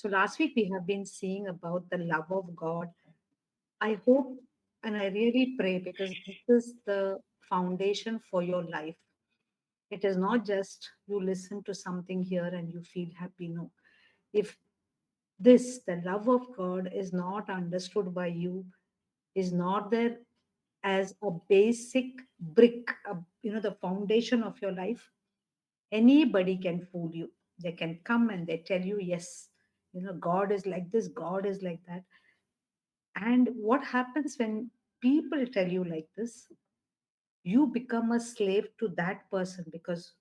So last week we have been seeing about the love of God. I hope and I really pray because this is the foundation for your life. It is not just you listen to something here and you feel happy. No. If the love of God, is not understood by you, is not there as a basic brick, the foundation of your life, anybody can fool you. They can come and they tell you, yes, God is like this, God is like that. And what happens when people tell you like this? You become a slave to that person because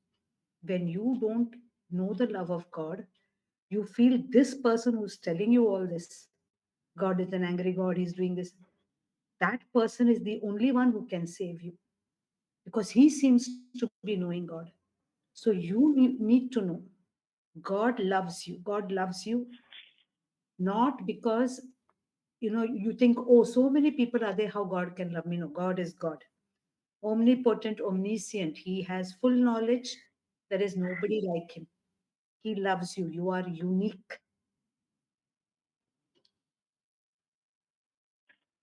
when you don't know the love of God, you feel this person who's telling you all this, God is an angry God, he's doing this. That person is the only one who can save you because he seems to be knowing God. So you need to know God loves you. God loves you not because you think, oh, so many people are there, how God can love me. No, God is God, omnipotent, omniscient. He has full knowledge. There is nobody like him. He loves you. You are unique.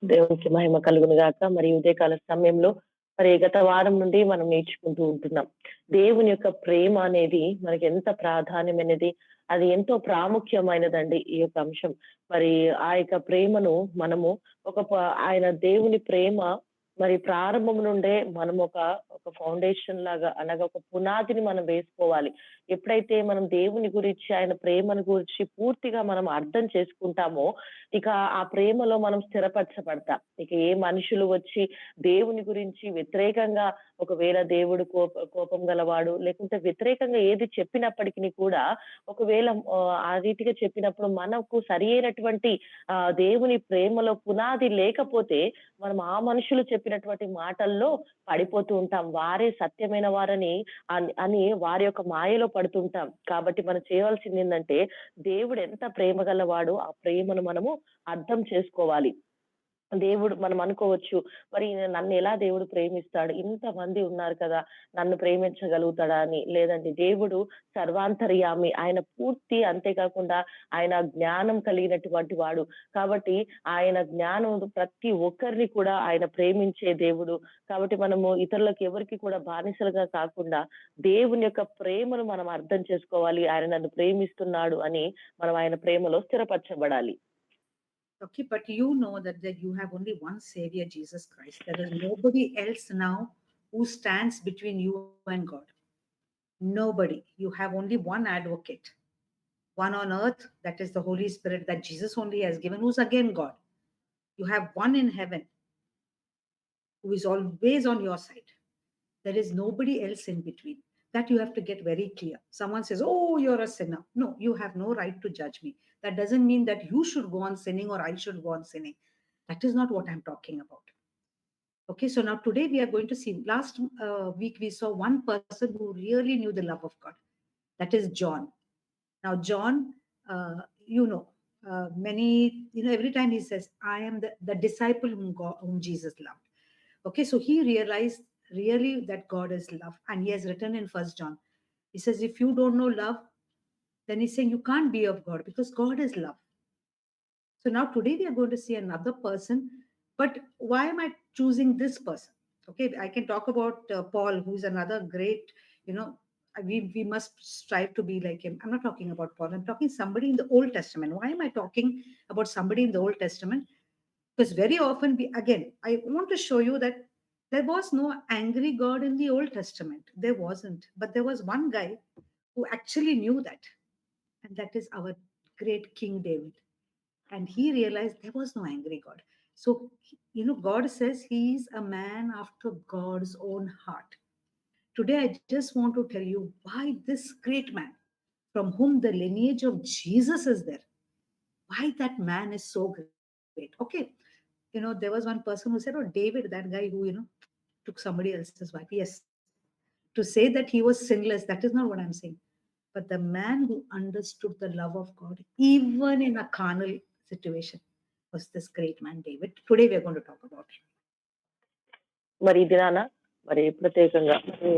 దేవునికి మహిమ కలుగును గాక. మరి ఉదయకాల సమయంలో మరి గత వారం నుండి మనం నేర్చుకుంటూ ఉంటున్నాం. దేవుని యొక్క ప్రేమ అనేది మనకి ఎంత ప్రాధాన్యమైనది, అది ఎంతో ప్రాముఖ్యమైనదండి ఈ యొక్క అంశం. మరి ఆ యొక్క ప్రేమను మనము ఆయన దేవుని ప్రేమ మరి ప్రారంభం నుండే మనం ఒక ఫౌండేషన్ లాగా అనగా ఒక పునాదిని మనం వేసుకోవాలి. ఎప్పుడైతే మనం దేవుని గురించి ఆయన ప్రేమను గురించి పూర్తిగా మనం అర్థం చేసుకుంటామో ఇక ఆ ప్రేమలో మనం స్థిరపరచబడతాం. ఇక ఏ మనుషులు వచ్చి దేవుని గురించి వ్యతిరేకంగా ఒకవేళ దేవుడు కోపం గలవాడు లేకుంటే వ్యతిరేకంగా ఏది చెప్పినప్పటికీ కూడా ఒకవేళ ఆ రీతిగా చెప్పినప్పుడు మనకు సరి అయినటువంటి దేవుని ప్రేమలో పునాది లేకపోతే మనం ఆ మనుషులు చెప్పినటువంటి మాటల్లో పడిపోతూ ఉంటాం. వారే సత్యమైన వారని అని వారి యొక్క మాయలో పడుతుంటాం. కాబట్టి మనం చేయవలసింది ఏంటంటే దేవుడు ఎంత ప్రేమ గలవాడు, ఆ ప్రేమను మనము అర్థం చేసుకోవాలి. దేవుడు మనం అనుకోవచ్చు, మరి నన్ను ఎలా దేవుడు ప్రేమిస్తాడు, ఇంతమంది ఉన్నారు కదా, నన్ను ప్రేమించగలుగుతాడా అని. లేదండి, దేవుడు సర్వాంతర్యామి, ఆయన పూర్తి, అంతేకాకుండా ఆయన జ్ఞానం కలిగినటువంటి వాడు. కాబట్టి ఆయన జ్ఞానం ప్రతి ఒక్కరిని కూడా ఆయన ప్రేమించే దేవుడు. కాబట్టి మనము ఇతరులకు ఎవరికి కూడా బానిసలుగా కాకుండా దేవుని యొక్క ప్రేమను మనం అర్థం చేసుకోవాలి. ఆయన నన్ను ప్రేమిస్తున్నాడు అని మనం ఆయన ప్రేమలో స్థిరపరచబడాలి. Okay, but that you have only one Savior, Jesus Christ. There is nobody else now who stands between you and God. Nobody. You have only one advocate, one on earth, that is the Holy Spirit that Jesus only has given, who's again God. You have one in heaven who is always on your side. There is nobody else in between. That you have to get very clear. Someone says, oh, you're a sinner. No, you have no right to judge me. That doesn't mean that you should go on sinning or I should go on sinning. That is not what I'm talking about. Okay, so now today we are going to see. Last week we saw one person who really knew the love of God. That is John. Now, John, every time he says, I am the disciple whom Jesus loved. Okay, so he realized really that God is love. And he has written in First John, he says, if you don't know love, then he's saying you can't be of God because God is love. So now today we are going to see another person. But why am I choosing this person? Okay, I can talk about Paul, who's another great, you know, we must strive to be like him. I'm not talking about Paul. I'm talking somebody in the Old Testament. Why am I talking about somebody in the Old Testament? Because very often I want to show you that there was no angry God in the Old Testament. There wasn't. But there was one guy who actually knew that. And that is our great King David. And he realized there was no angry God. So, God says he's a man after God's own heart. Today, I just want to tell you why this great man, from whom the lineage of Jesus is there, why that man is so great. Okay, there was one person who said, oh, David, that guy who, took somebody else's wife. Yes, to say that he was sinless, that is not what I'm saying. But the man who understood the love of God, even in a carnal situation, was this great man, David. Today we are going to talk about him. మరి ఈ దినాన మరి ప్రత్యేకంగా మరి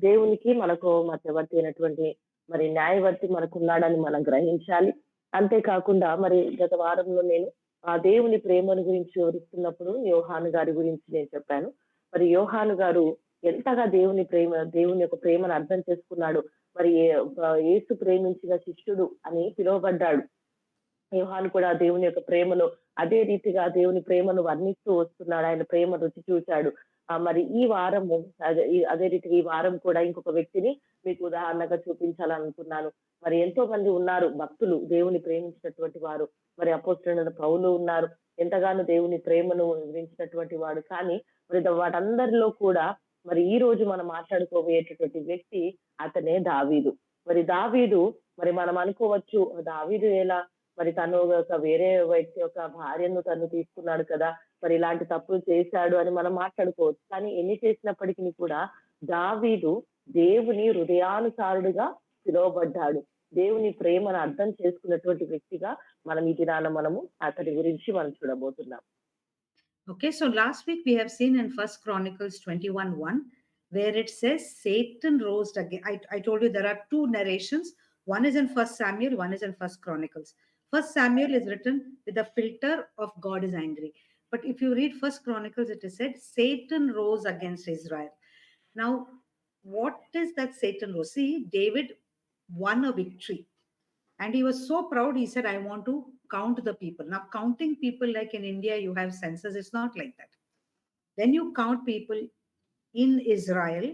దేవునికి మనకు మధ్యవర్తి అయినటువంటి మరి న్యాయవర్తి మనకు ఉన్నాడని మనం గ్రహించాలి. అంతే కాకుండా మరి గత వారంలో నేను ఆ దేవుని ప్రేమను గురించి వివరిస్తున్నప్పుడు యోహాను గారి గురించి నేను చెప్పాను. మరి యోహాను గారు ఎంతగా దేవుని యొక్క ప్రేమను అర్థం చేసుకున్నాడు. మరి యేసు ప్రేమించిన శిష్యుడు అని పిలువబడ్డాడు. యోహాను కూడా దేవుని యొక్క ప్రేమలో అదే రీతిగా దేవుని ప్రేమను వర్ణిస్తూ వస్తున్నాడు. ఆయన ప్రేమ రుచి చూచాడు. మరి ఈ వారము అదే రీతిగా ఈ వారం కూడా ఇంకొక వ్యక్తిని మీకు ఉదాహరణగా చూపించాలనుకున్నాను. మరి ఎంతో మంది ఉన్నారు భక్తులు దేవుని ప్రేమించినటువంటి వారు. మరి అపోస్తలుడైన పౌలు ఉన్నారు. ఎంతగానో దేవుని ప్రేమను వివరించినటువంటి వాడు. కానీ మరి వాటందరిలో కూడా మరి ఈ రోజు మనం మాట్లాడుకోబోయేటటువంటి వ్యక్తి అతనే దావీదు. మరి దావీదు మరి మనం అనుకోవచ్చు దావీదు ఎలా మరి తను ఒక వేరే వ్యక్తి యొక్క భార్యను తను తీసుకున్నాడు కదా! మరి ఇలాంటి తప్పులు చేశాడు అని మనం మాట్లాడుకోవచ్చు. కానీ ఎన్ని చేసినప్పటికి కూడా దావీదు దేవుని హృదయానుసారుడుగా పిలువబడ్డాడు. దేవుని ప్రేమను అర్థం చేసుకున్నటువంటి వ్యక్తిగా మనం ఈ దినాన మనము అతని గురించి మనం చూడబోతున్నాం. Okay, so last week we have seen in First Chronicles 21:1, where it says Satan rose again. I told you there are two narrations. One is in First Samuel, one is in First Chronicles. First Samuel is written with the filter of God is angry. But if you read First Chronicles, it is said Satan rose against Israel. Now, what is that Satan rose? See, David won a victory. And he was so proud, he said, I want to count the people. Now, counting people like in India, you have census, it's not like that. When you count people in Israel,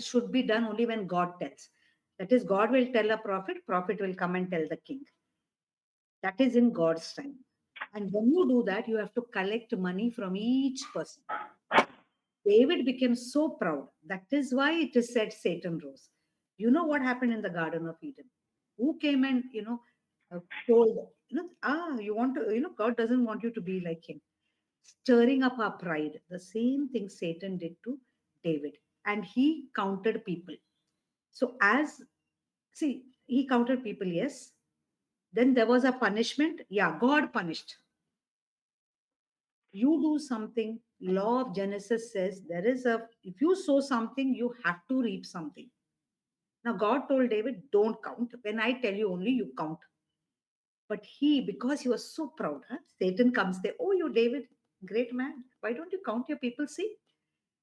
should be done only when God tells. That is, God will tell a prophet, prophet will come and tell the king. That is in God's time. And when you do that, you have to collect money from each person. David became so proud. That is why it is said Satan rose. You know what happened in the Garden of Eden? Who came and, told, you want to, God doesn't want you to be like him. Stirring up our pride. The same thing Satan did to David. And he counted people. So, he counted people, yes. Then there was a punishment. Yeah, God punished. You do something, law of Genesis says if you sow something, you have to reap something. Now God told David, don't count. When I tell you only, you count. But because he was so proud, Satan comes there. Oh, you David, great man, why don't you count your people? See,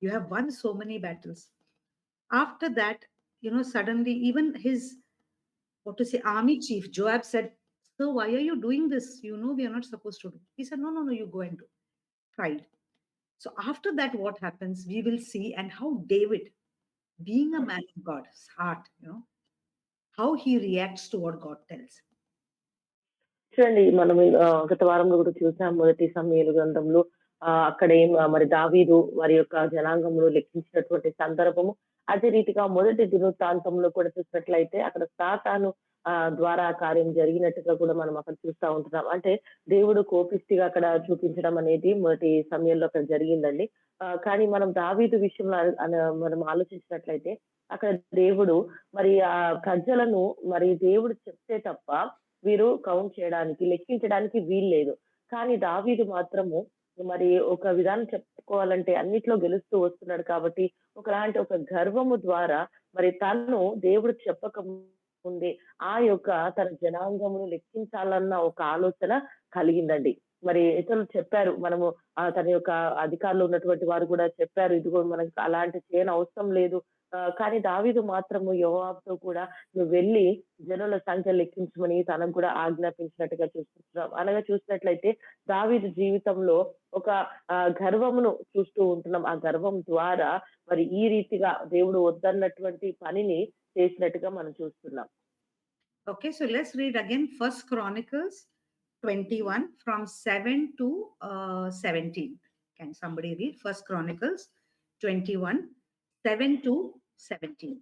you have won so many battles. After that, suddenly even his army chief Joab said, so why are you doing this? We are not supposed to do. He said, no, you go and do. Pride. So after that, what happens, we will see, and how David, being a man of God's heart, how he reacts to what God tells. చూడండి మనం గత వారంలో కూడా చూసాం మొదటి సమూయేలు గ్రంథంలో అక్కడ మరి దావీదు వారి యొక్క జనాంగమును లెక్కించినటువంటి సందర్భము. అదే రీతిగా మొదటి దినవృత్తాంతంలో కూడా చూసినట్లయితే అక్కడ సాతాను ద్వారా కార్యం జరిగినట్టుగా కూడా మనం అక్కడ చూస్తా ఉంటున్నాం. అంటే దేవుడు కోపిష్టిగా అక్కడ చూపించడం అనేది మొదటి సమయంలో అక్కడ జరిగిందండి. కానీ మనం దావీదు విషయంలో మనం ఆలోచించినట్లయితే అక్కడ దేవుడు మరి ఆ ప్రజలను మరి దేవుడు చెప్తే తప్ప వీరు కౌంట్ చేయడానికి, లెక్కించడానికి వీల్లేదు. కానీ దావీదు మాత్రము మరి ఒక విధానం చెప్పుకోవాలంటే అన్నిట్లో గెలుస్తూ వస్తున్నాడు కాబట్టి ఒకలాంటి ఒక గర్వము ద్వారా మరి తను దేవుడు చెప్పక ముందే ఆ యొక్క తన జనాంగమును లెక్కించాలన్న ఒక ఆలోచన కలిగిందండి. మరి ఇతరులు చెప్పారు మనము తన యొక్క అధికారులు ఉన్నటువంటి వారు కూడా చెప్పారు, ఇదిగో మనకు అలాంటి చేయని అవసరం లేదు. కానీ దావీదు మాత్రము యోవాబుతో కూడా నువ్వు వెళ్ళి జనుల సంఖ్య లెక్కించమని తనకు కూడా ఆజ్ఞాపించినట్టుగా చూస్తున్నాం. అనగా చూసినట్లయితే దావీదు జీవితంలో ఒక గర్వమును చూస్తూ ఉంటున్నాం. ఆ గర్వం ద్వారా మరి ఈ రీతిగా దేవుడు వద్దన్నటువంటి పనిని చేసినట్టుగా మనం చూస్తున్నాం. Okay, so let's read again First Chronicles 21 from 7 to 17. Can somebody read First Chronicles 21, 7 to 17?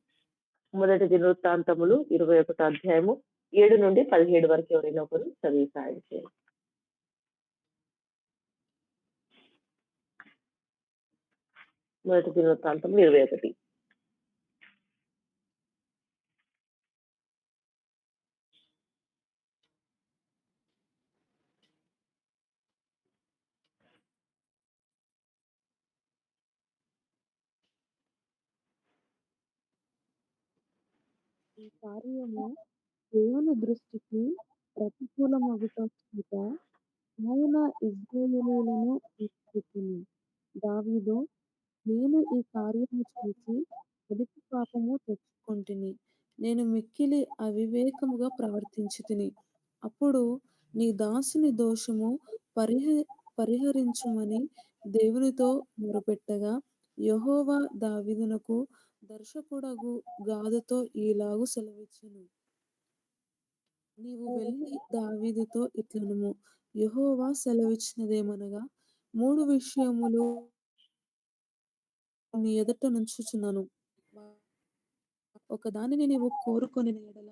మొదటి దినవృత్తాంతములు 21 అధ్యాయము 7 నుండి 17 వరకు ఎవరైనా ఒకరు చదివి సాయం చేయండి. మొదటి దినవృత్తాంతములు 21. ఈ కార్యము దేవుని దృష్టికి ప్రతికూలమగుట చేత ఆయన ఇశ్రాయేలీయులను విడిచిపెట్టెను. దావీదు, నేను ఈ కార్యము చేసి అధిక పాపము తెచ్చుకొంటిని. నేను మిక్కిలి అవివేకముగా ప్రవర్తించితిని. అప్పుడు నీ దాసుని దోషము పరిహ పరిహరించుమని దేవునితో మొరపెట్టగా, యెహోవా దావీదునకు దర్శకుడగు గాదుతో ఈలాగు సెలవిచ్చెను. నీవు వెళ్ళి దావీదుతో ఇట్లనుము, యెహోవా సెలవిచ్చినదేమనగా, 3 విషయములు నీ ఎదుట నుంచుచున్నాను. ఒకదానిని నీవు కోరుకొనిన యెడల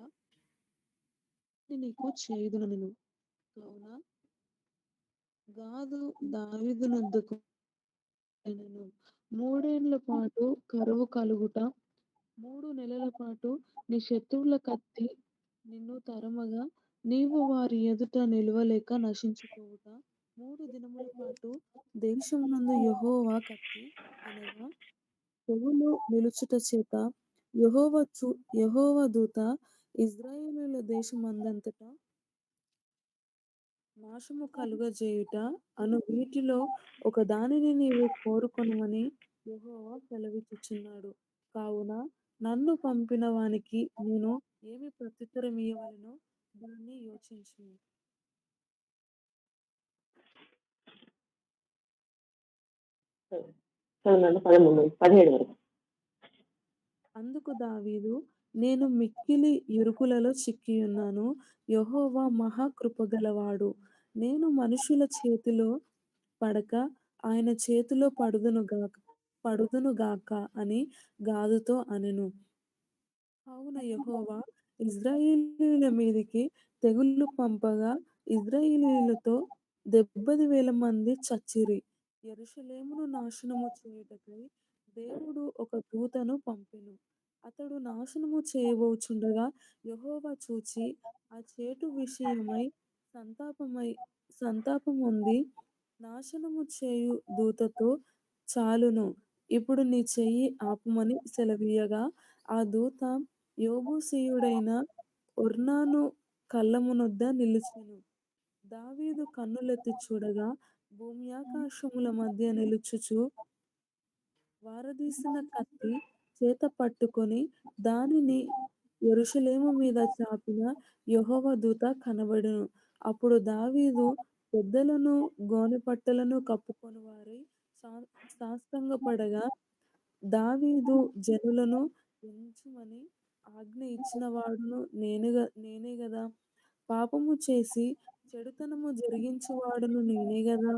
అది నీకు చేయుదునెను. కావున గాదు దావీదునొద్దకు వెళ్ళెను. 3 ఏండ్ల పాటు కరువు కలుగుట, 3 నెలల పాటు నీ శత్రువుల కత్తి నిన్ను తరమగా, నీవు వారి ఎదుట నిలువలేక నశించిపోవుట, 3 దినముల పాటు దేశమునందు యెహోవా కత్తి అనగా తెగులు నిలుచుట చేత యెహోవా దూత ఇశ్రాయేలీయుల దేశమందంతటా నాశము కలుగజేయుట అను వీటిలో ఒకదానిని నీవు కోరుకొనుమని యెహోవా సెలవిచ్చుచున్నాడు. కావున నన్ను పంపిన వానికి నేను ఏమి ప్రత్యుత్తరమియ్యవలెనో దాన్ని యోచించుము. చదవండి 13, 17 వరకు. అందుకు దావీదు, నేను మిక్కిలి ఇరుకులలో చిక్కియున్నాను. యెహోవా మహా కృపగలవాడు. నేను మనుషుల చేతిలో పడక ఆయన చేతిలో పడుదునుగాక అని గాదుతో అనెను. కావున యెహోవా ఇశ్రాయేలీయుల మీదికి తెగులు పంపగా ఇశ్రాయేలీయులతో 70,000 మంది చచ్చిరి. యెరూషలేమును నాశనము చేయుటకై దేవుడు ఒక దూతను పంపెను. అతడు నాశనము చేయబోచుండగా యెహోవా చూచి ఆ చేటు విషయమై సంతాపమొంది నాశనము చేయు దూతతో, చాలును, ఇప్పుడు నీ చెయ్యి ఆపుమని సెలవీయగా, ఆ దూత యెబూసీయుడైన ఒర్నాను కళ్ళమునొద్ద నిలిచెను. దావీదు కన్నులెత్తి చూడగా, భూమ్యాకాశముల మధ్య నిలుచుచు వారదీసిన కత్తి చేత పట్టుకొని దానిని యెరూషలేము మీద చాపిన యెహోవా దూత కనబడెను. అప్పుడు దావీదు పెద్దలను గోనెపట్టలను కప్పుకొని వారై సాష్టాంగపడగా, దావీదు జనులను ఎంచుమని ఆజ్ఞ ఇచ్చినవాడును నేనే గదా! పాపము చేసి చెడుతనము జరిగించువాడును నేనే గదా!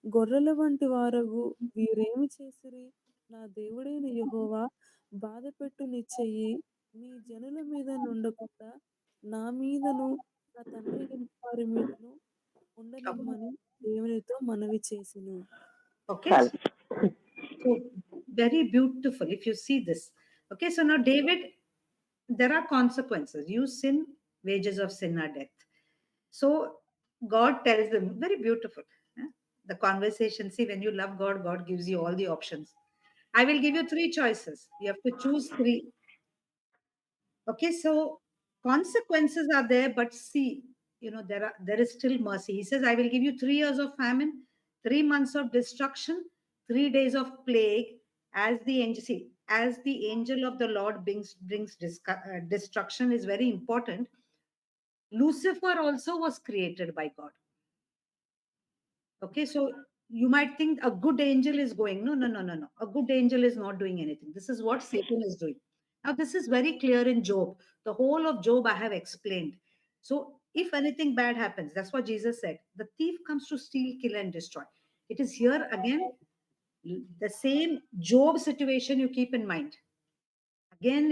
గొర్రెల వంటి వారగు వీరేమి చేసిరి? నా దేవుడైన యెహోవా బాధపెట్టు నీ చెయ్యి నీ జనుల మీద నుండకుండా నా మీదను నా తండ్రి ఇంటి వారి మీదను ఉండనిమ్మని దేవునితో మనవి చేసెను. Okay, చాలు. so very beautiful if you see this. Okay, so now David, there are consequences. You sin, wages of sin are death. So God tells them, very beautiful. eh? The conversation, see, when you love God, God gives you all the options. I will give you 3 choices. You have to choose 3. Okay, so consequences are there, but see, there is still mercy. He says, I will give you 3 years of famine, 3 months of destruction, 3 days of plague, as the angel, see, as the angel of the Lord brings destruction is very important. Lucifer also was created by God. Okay, so you might think a good angel is going. No, no, no, no, no. A good angel is not doing anything. This is what Satan is doing. Now, this is very clear in Job. The whole of Job I have explained. So, if anything bad happens, that's what Jesus said. The thief comes to steal, kill, and destroy. It is here again, the same Job situation you keep in mind. Again,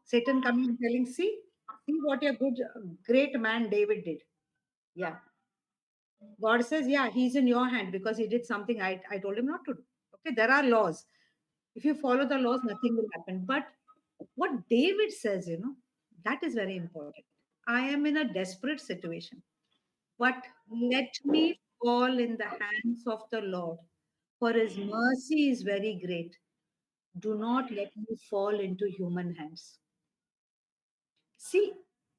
Satan coming and telling, see what a good, great man David did. Yeah. God says, yeah, he's in your hand because he did something I told him not to do. Okay, there are laws. If you follow the laws, nothing will happen. But what David says, that is very important. I am in a desperate situation, but let me fall in the hands of the Lord, for his mercy is very great. Do not let me fall into human hands. See,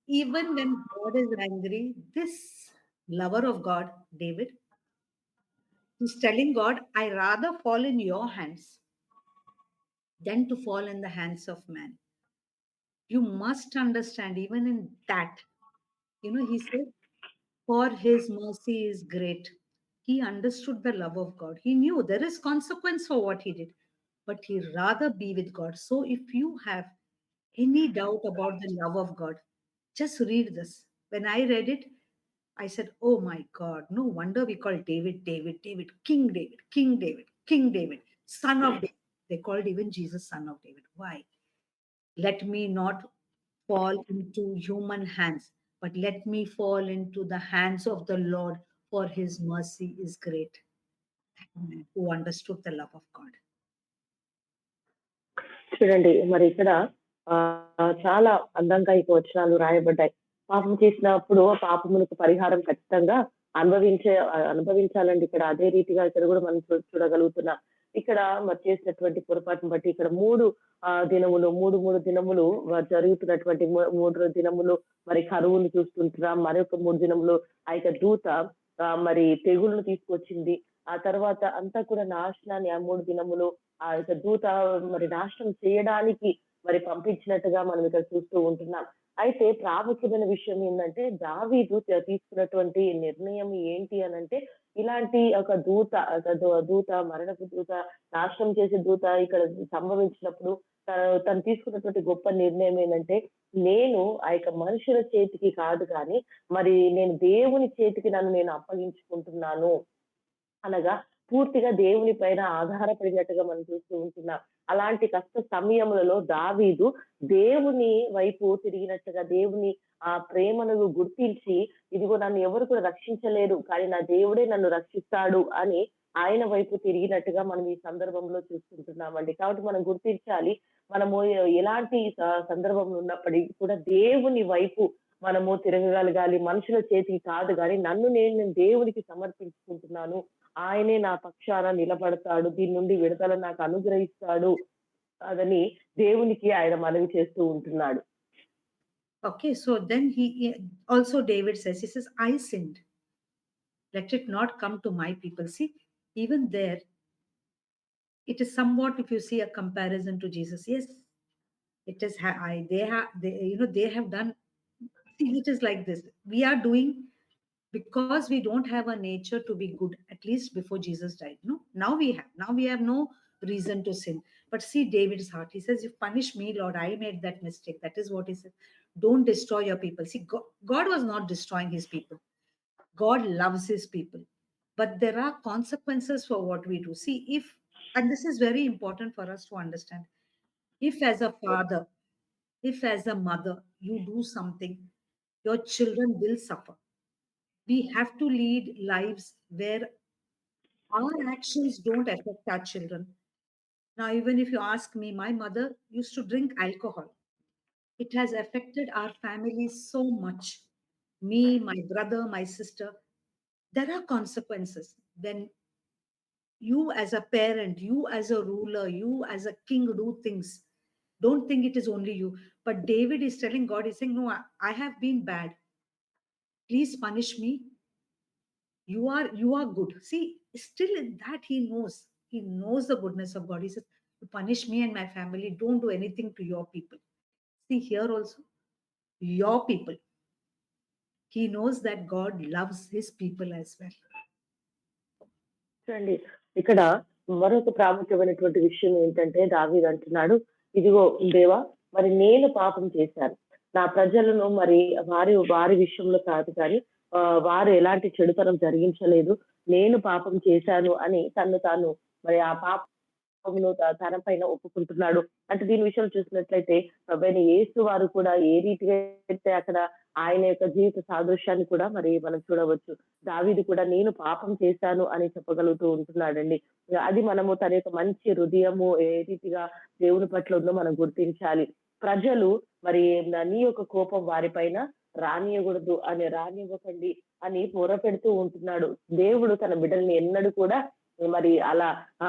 Even when God is angry, this lover of God, David, is telling God, I rather fall in your hands than to fall in the hands of man. You must understand, even in that, he said, for his mercy is great. He understood the love of God. He knew there is consequence for what he did, but he rather be with God. So if you have any doubt about the love of God, just read this. When I read it, I said, oh my God, no wonder we call David, David, David, King David, King David, King David, son of David. They called even Jesus son of David. Why? Let me not fall into human hands, but let me fall into the hands of the Lord, for his mercy is great. Man who understood the love of God. చూడండి మరి ఇక్కడ చాలా అందంగా ఈ వచనాలు రాయబడ్డాయి. పాపం చేసినప్పుడు ఆ పాపమునకు పరిహారం ఖచ్చితంగా అనుభవించాలండి. ఇక్కడ అదే రీతిగా ఇక్కడ కూడా మనం చూడగలుగుతున్నాం. ఇక్కడ మరి చేసినటువంటి పొరపాటును బట్టి ఇక్కడ 3 దినములు 3 దినములు జరుగుతున్నటువంటి 3 దినములు మరి కరువును చూస్తుంటున్నాం. మరొక 3 దినములు ఆ యొక్క దూత మరి తెగుళ్లను తీసుకొచ్చింది. ఆ తర్వాత అంతా కూడా నాశనాన్ని ఆ 3 దినములు ఆ యొక్క దూత మరి నాశనం చేయడానికి మరి పంపించినట్టుగా మనం ఇక్కడ చూస్తూ ఉంటున్నాం. అయితే ప్రాముఖ్యమైన విషయం ఏందంటే దావీదు తీసుకున్నటువంటి నిర్ణయం ఏంటి అనంటే, ఇలాంటి ఒక దూత మరణపు దూత, నాశనం చేసే దూత ఇక్కడ సంభవించినప్పుడు తను తీసుకున్నటువంటి గొప్ప నిర్ణయం ఏంటంటే, నేను ఆ యొక్క మనుషుల చేతికి కాదు కానీ మరి నేను దేవుని చేతికి నన్ను నేను అప్పగించుకుంటున్నాను అనగా పూర్తిగా దేవుని పైన ఆధారపడినట్టుగా మనం చూస్తూ ఉంటున్నాం. అలాంటి కష్ట సమయములలో దావీదు దేవుని వైపు తిరిగినట్టుగా, దేవుని ఆ ప్రేమను గుర్తించి, ఇదిగో నన్ను ఎవరు కూడా రక్షించలేరు, కానీ నా దేవుడే నన్ను రక్షిస్తాడు అని ఆయన వైపు తిరిగినట్టుగా మనం ఈ సందర్భంలో చూస్తుంటున్నామండి. కాబట్టి మనం గుర్తించాలి, మనము ఎలాంటి సందర్భంలో ఉన్నప్పటికీ కూడా దేవుని వైపు మనము తిరగగలగాలి. మనుషుల చేతికి కాదు గాని నేను దేవునికి సమర్పించుకుంటున్నాను. ఆయనే నా పక్షాన నిలబడతాడు. దీని నుండి విడుదల నాకు అనుగ్రహిస్తాడు అదని దేవునికి ఆయన మనవి చేస్తూ ఉంటున్నాడు. Okay, so then also David says, he says, I sinned. Let it not come to my people. See, even there, it is somewhat, if you see a comparison to Jesus, yes, it is, they have done, see, it is like this. We are doing because we don't have a nature to be good, at least before Jesus died. No, now we have no reason to sin. But see David's heart. He says, if punish me, Lord, I made that mistake. That is what he said. Don't destroy your people. See, God was not destroying his people. God loves his people, but there are consequences for what we do. See, and this is very important for us to understand, if as a father, if as a mother, you do something, your children will suffer. We have to lead lives where our actions don't affect our children. Now, even if you ask me, my mother used to drink alcohol. It has affected our family so much. Me, my brother, my sister. There are consequences when you, as a parent, you, as a ruler, you, as a king, do things. Don't think it is only you. But David is telling God, he's saying, no, I have been bad. Please punish me. You are good. See, still in that he knows the goodness of God. He says, to punish me and my family, don't do anything to your people. See, here also, your people, he knows that God loves his people as well. చూడండి ఇక్కడ మరొక ప్రాముఖ్యమైనటువంటి విషయం ఏంటంటే దావీదు అంటున్నాడు, ఇదిగో దేవా, మరి నేను పాపం చేశాను, నా ప్రజలను మరి వారి విషయంలో కాదు కానీ వారు ఎలాంటి చెడుతనం జరిగించలేదు, నేను పాపం చేశాను అని తాను మరి ఆ పాపమును తన పైన ఒప్పుకుంటున్నాడు. అంటే దీని విషయంలో చూసినట్లయితే ప్రభువైన యేసు వారు కూడా ఏ రీతిగా అయితే అక్కడ ఆయన యొక్క జీవిత సాదృశ్యాన్ని కూడా మరి మనం చూడవచ్చు. దావీదు కూడా నేను పాపం చేశాను అని చెప్పగలుగుతూ ఉంటున్నాడండి. అది మనము తన యొక్క మంచి హృదయము ఏ రీతిగా దేవుని పట్ల ఉందో మనం గుర్తించాలి. ప్రజలు మరి నీ యొక్క కోపం వారిపైన రానివ్వకండి అని పెడుతూ ఉంటున్నాడు. దేవుడు తన బిడ్డల్ని ఎన్నడూ కూడా మరి అలా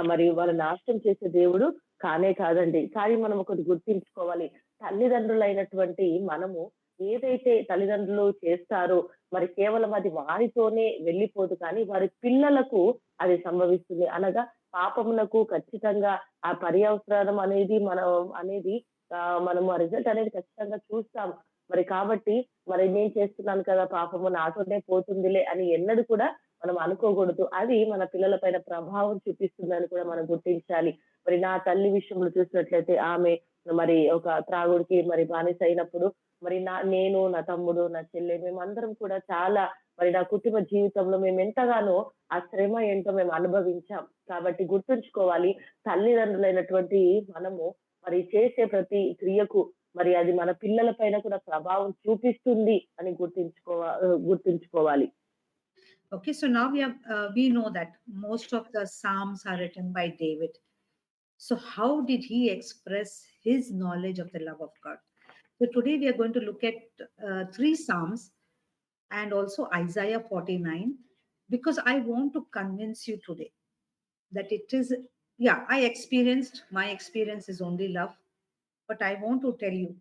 మరి వాళ్ళ నాశనం చేసే దేవుడు కానే కాదండి. కానీ మనం ఒకటి గుర్తించుకోవాలి, తల్లిదండ్రులైనటువంటి మనము ఏదైతే తల్లిదండ్రులు చేస్తారో మరి కేవలం అది వారితోనే వెళ్ళిపోదు కానీ వారి పిల్లలకు అది సంభవిస్తుంది. అనగా పాపమునకు ఖచ్చితంగా ఆ పర్యవసానం అనేది మనము ఆ రిజల్ట్ అనేది ఖచ్చితంగా చూస్తాం. మరి కాబట్టి మరి నేను చేస్తున్నాను కదా పాపము నాతోనే పోతుందిలే అని ఎన్నడూ కూడా మనం అనుకోకూడదు. అది మన పిల్లల పైన ప్రభావం చూపిస్తుందని కూడా మనం గుర్తించాలి. మరి నా తల్లి విషయంలో చూసినట్లయితే ఆమె మరి ఒక త్రాగుడికి మరి బానిస అయినప్పుడు మరి నేను, నా తమ్ముడు, నా చెల్లె మేమందరం కూడా చాలా మరి నా కుటుంబ జీవితంలో మేమెంతగానో ఆ శ్రమ ఏంటో మేము అనుభవించాం. కాబట్టి గుర్తుంచుకోవాలి తల్లిదండ్రులైనటువంటి మనము మరి చేసే ప్రతి క్రియకు మరి అది మన పిల్లల పైన కూడా ప్రభావం చూపిస్తుంది అని గుర్తుంచుకోవాలి. Okay, so now we know that most of the Psalms are written by David. So, how did he express his knowledge of the love of God? So, today we are going to look at three Psalms and also Isaiah 49 because I want to convince you today that it is, yeah, my experience is only love, but I want to tell you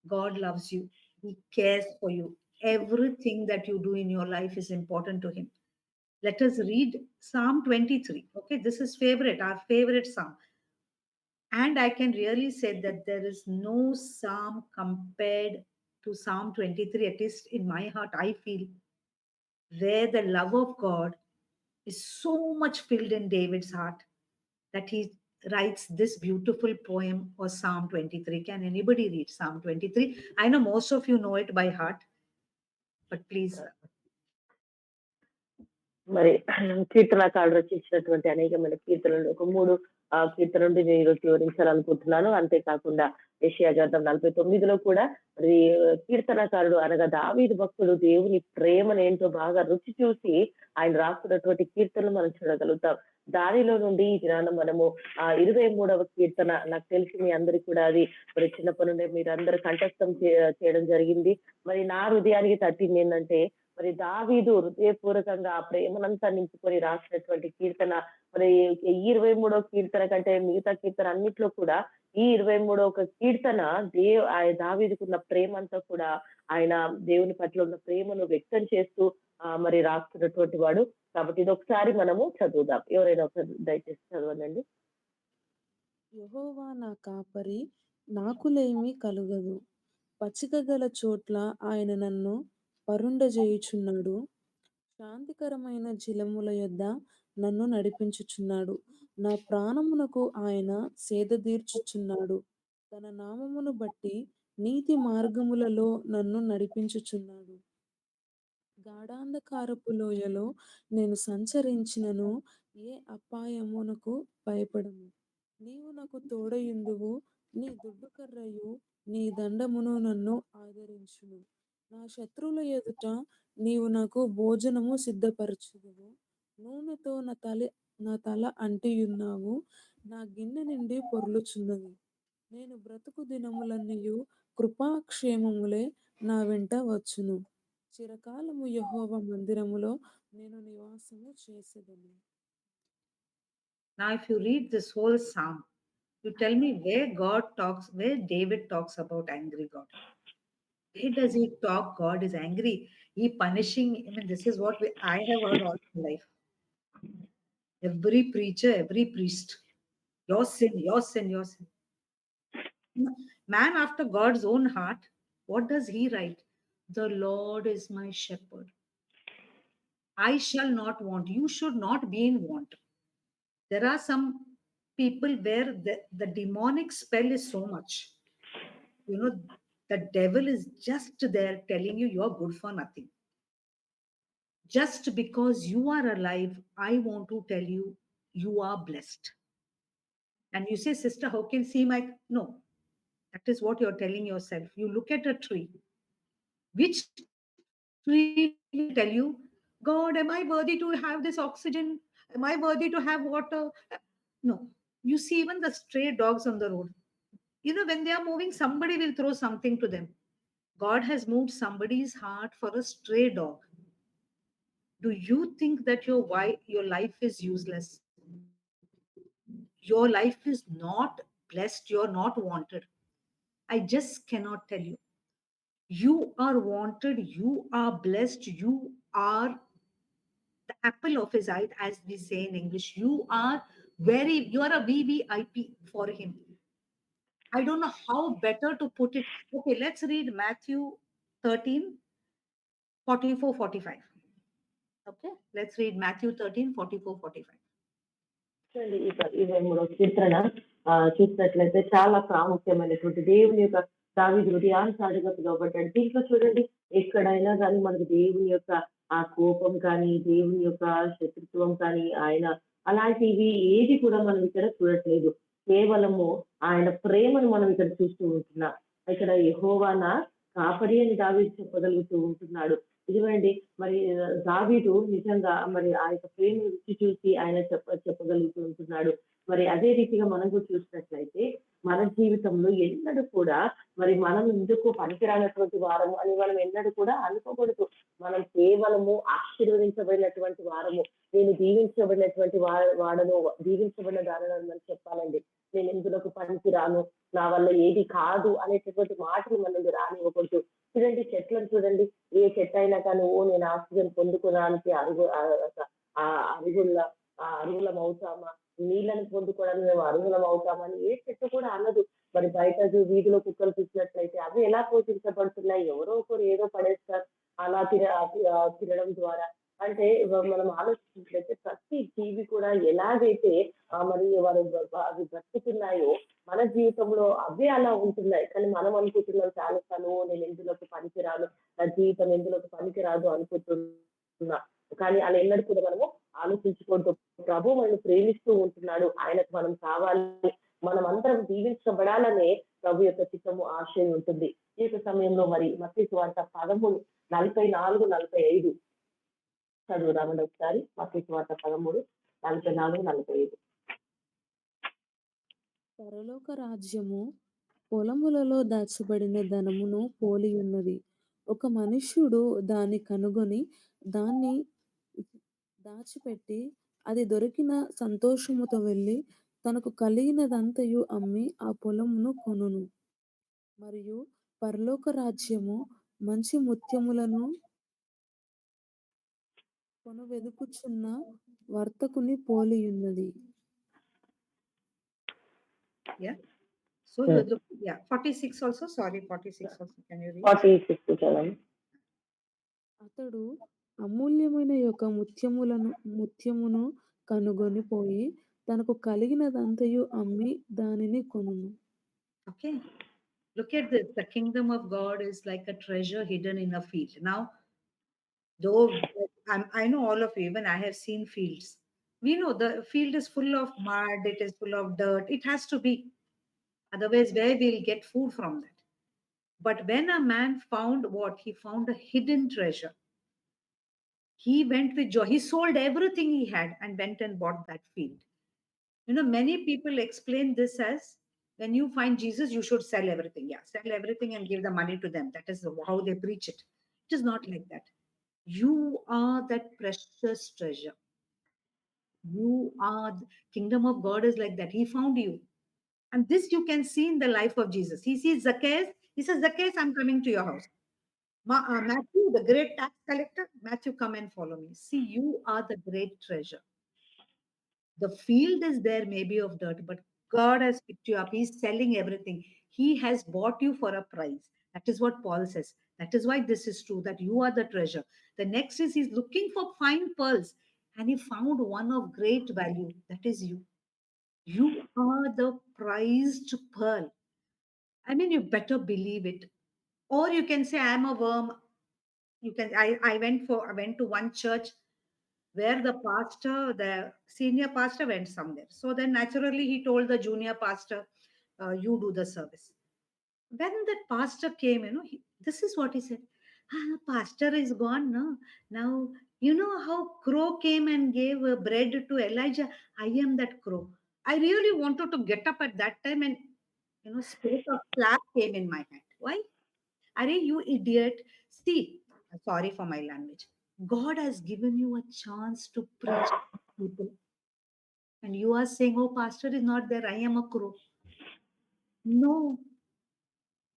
God loves you, He cares for you. Everything that you do in your life is important to Him. Let us read Psalm 23. Okay, this is our favorite Psalm. And I can really say that there is no Psalm compared to Psalm 23, at least in my heart, I feel, where the love of God is so much filled in David's heart that he writes this beautiful poem or Psalm 23. Can anybody read Psalm 23? I know most of you know it by heart, but please. మరి కీర్తనకారుడు రచించినటువంటి అనేకమైన కీర్తనలు ఒక 3 కీర్తనలు నుండి నేను ఈరోజు వివరించాలనుకుంటున్నాను. అంతేకాకుండా యెషయా గ్రంథం 49లో కూడా మరి కీర్తనకారుడు అనగా దావీదు భక్తుడు దేవుని ప్రేమనేంటో బాగా రుచి చూసి ఆయన రాస్తున్నటువంటి కీర్తనలు మనం చూడగలుగుతాం. దానిలో నుండి ఈ దినాన మనము 23వ కీర్తన నాకు తెలిసి మీ అందరికి కూడా అది మరి చిన్నప్పటి నుండి మీరందరూ కంఠస్థం చేయడం జరిగింది. మరి నా హృదయానికి తట్టింది ఏంటంటే మరి దావీదు హృదయపూర్వకంగా ఆ ప్రేమనంతా నింపుకొని రాసినటువంటి కీర్తన మరి ఈ 23వ కీర్తన కంటే మిగతా కీర్తన అన్నిట్లో కూడా ఈ 23వ కీర్తన దావీదుకున్న ప్రేమ అంతా కూడా ఆయన దేవుని పట్ల ఉన్న ప్రేమను వ్యక్తం చేస్తూ మరి రాస్తున్నటువంటి వాడు. కాబట్టి ఇది ఒకసారి మనము చదువుదాం. ఎవరైనా ఒకసారి దయచేసి చదవండి. యెహోవా నా కాపరి, నాకులేమి కలుగదు. పచ్చిక గల చోట్ల ఆయన నన్ను పరుండజేయుచున్నాడు. శాంతికరమైన జలముల యొద్ద నన్ను నడిపించుచున్నాడు. నా ప్రాణమునకు ఆయన సేదదీర్చుచున్నాడు. తన నామమును బట్టి నీతి మార్గములలో నన్ను నడిపించుచున్నాడు. గాఢాంధకారపు లోయలో నేను సంచరించినను ఏ అపాయమునకు భయపడను. నీవు నాకు తోడయుందువు. నీ దుడ్డు కర్రయు నీ దండమును నన్ను ఆదరించును. నా శత్రువుల ఎదుట నీవు నాకు భోజనము సిద్ధపరచుదువు. నూనెతో నా తల అంటియున్నావు. నా గిన్నె నిండి పొర్లుచున్నది. నేను బ్రతుకు దినములన్నీయు కృపాక్షేమములే నా వెంట వచ్చును. చిరకాలము యెహోవా మందిరములో నేను నివాసము చేసేదను. Now, if you read this whole Psalm, you tell me where David talks about angry God. Where does he talk God is angry? He punishing. I mean, this is what I have heard all my life. Every preacher, every priest, your sin, your sin, your sin. Man after God's own heart, what does he write? The Lord is my shepherd. I shall not want. You should not be in want. There are some people where the demonic spell is so much. You know, the devil is just there telling you you're good for nothing. Just because you are alive, I want to tell you, you are blessed. And you say, Sister, how can see my. No, that is what you're telling yourself. You look at a tree. Which tree will tell you, God, am I worthy to have this oxygen? Am I worthy to have water? No. You see, even the stray dogs on the road. You know, when they are moving, somebody will throw something to them. God has moved somebody's heart for a stray dog. Do you think that your life is useless? Your life is not blessed. You're not wanted. I just cannot tell you. You are wanted, you are blessed, you are the apple of his eye, as we say in English. You are a VVIP for him. I don't know how better to put it. Okay, let's read Matthew 13, 44, 45. Okay, let's read Matthew 13, 44, 45. చూడండి, 23వ కీర్తన చూసినట్లయితే చాలా ప్రాముఖ్యమైనటువంటి దేవుని యొక్క దావీదు హృదయానుసారిగా పిలువబడ్డాడు. దీంట్లో చూడండి, ఎక్కడైనా కానీ మనకు దేవుని యొక్క ఆ కోపం కానీ, దేవుని యొక్క శత్రుత్వం కానీ, ఆయన అలాంటివి ఏది కూడా మనం ఇక్కడ చూడట్లేదు. కేవలము ఆయన ప్రేమను మనం ఇక్కడ చూస్తూ ఉంటున్నాం. ఇక్కడ యెహోవా నా కాపరి అని దావీదు చెప్పగలుగుతూ ఉంటున్నాడు. ఇదిగోండి, మరి దావీదు నిజంగా మరి ఆ యొక్క ప్రేమను రుచి చూసి ఆయన చెప్పగలుగుతూ ఉంటున్నాడు. మరి అదే రీతిగా మనం కూడా చూసినట్లయితే మన జీవితంలో ఎన్నడూ కూడా మరి మనం ఎందుకు పనికిరానటువంటి వారము అని మనం ఎన్నడూ కూడా అనుకోకూడదు. మనం కేవలము ఆశీర్వదించబడినటువంటి వారము. నేను దీవించబడినటువంటి వాడను, దీవించబడిన దానను అని చెప్పాలండి. నేను ఎందుకు పనికిరాను, నా వల్ల ఏది కాదు అనేటటువంటి మాటలు మనం రానివ్వకూడదు. చూడండి, చెట్లను చూడండి, ఏ చెట్టు అయినా కానీ నేను ఆక్సిజన్ పొందుకోవడానికి అరుగుల అరుగులం అవుతామా, నీళ్ళని పొందుకోవడానికి మేము అరుగులం అవుతామని ఏ చెట్టు కూడా అనదు. మరి బయట వీధిలో కుక్కలు చూసినట్లయితే అవి ఎలా పోషించబడుతున్నాయి, ఎవరో ఒకరు ఏదో పడేస్తారు అలా తినడం ద్వారా. అంటే మనం ఆలోచించినట్లయితే ప్రతి జీవి కూడా ఎలాగైతే మరి అవి బ్రతుకుతున్నాయో మన జీవితంలో అవే అలా ఉంటున్నాయి. కానీ మనం అనుకుంటున్నాం చాలా సార్లు, నేను ఎందులోకి పనికిరాను, నా జీవితం ఎందులోకి పనికిరాదు అనుకుంటున్నా. కానీ అలా ఎన్నడూ కూడా మనము ఆలోచించుకుంటూ ప్రభు మనల్ని ప్రేమిస్తూ ఉంటున్నాడు, ఆయనకు మనం కావాలి, మనం అందరం దీవించబడాలనే ప్రభు యొక్క చిత్తము ఆశయం ఉంటుంది. ఈ యొక్క సమయంలో మరి మత్తయి సువార్త 13, 44, 45 చదువుదామండి ఒకసారి. మత్తయి సువార్త 13, 44, 45. పరలోక రాజ్యము పొలములలో దాచబడిన ధనమును పోలి ఉన్నది. ఒక మనుష్యుడు దాన్ని కనుగొని దాన్ని దాచిపెట్టి అది దొరికిన సంతోషముతో వెళ్ళి తనకు కలిగినదంతయు అమ్మి ఆ పొలమును కొనును. మరియు పరలోక రాజ్యము మంచి ముత్యములను కొనవెదుకుచున్న వర్తకుని పోలి ఉన్నది. Yeah. So you're looking, yeah, 46 also. Sorry, 46 also. Can you read? 46 చదవండి. అతడు అమూల్యమైన యొక్క ముత్యమును కనుగొని పోయి తనకు కలిగినదంతయు అమ్మి దానిని కొనును. Okay. Look at this. The kingdom of God is like a treasure hidden in a field. Now, though I know all of you, even I have seen fields. We know the field is full of mud, it is full of dirt. It has to be. Otherwise, where we'll get food from that? But when a man found what? He found a hidden treasure. He went with joy. He sold everything he had and went and bought that field. You know, many people explain this as when you find Jesus, you should sell everything. Yeah, sell everything and give the money to them. That is how they preach it. It is not like that. You are that precious treasure. You are the kingdom of God is like that. He found you. And this you can see in the life of Jesus. He sees Zacchaeus. He says, Zacchaeus, I'm coming to your house. Matthew, the great tax collector, Matthew, come and follow me. See, you are the great treasure. The field is there, maybe of dirt, but God has picked you up. He's selling everything. He has bought you for a price. That is what Paul says. That is why this is true, that you are the treasure. The next is he's looking for fine pearls, and he found one of great value. That is you. You are the prized pearl. I mean, you better believe it. Or you can say, I'm a worm. I went to one church where the senior pastor went somewhere. So then naturally he told the junior pastor, you do the service. When that pastor came, this is what he said. Pastor is gone now. Now, you know how crow came and gave bread to Elijah? I am that crow. I really wanted to get up at that time and, spirit of slap came in my hand. Why? Are you idiot? See, sorry for my language. God has given you a chance to preach to people. And you are saying, oh, pastor is not there. I am a crow. No,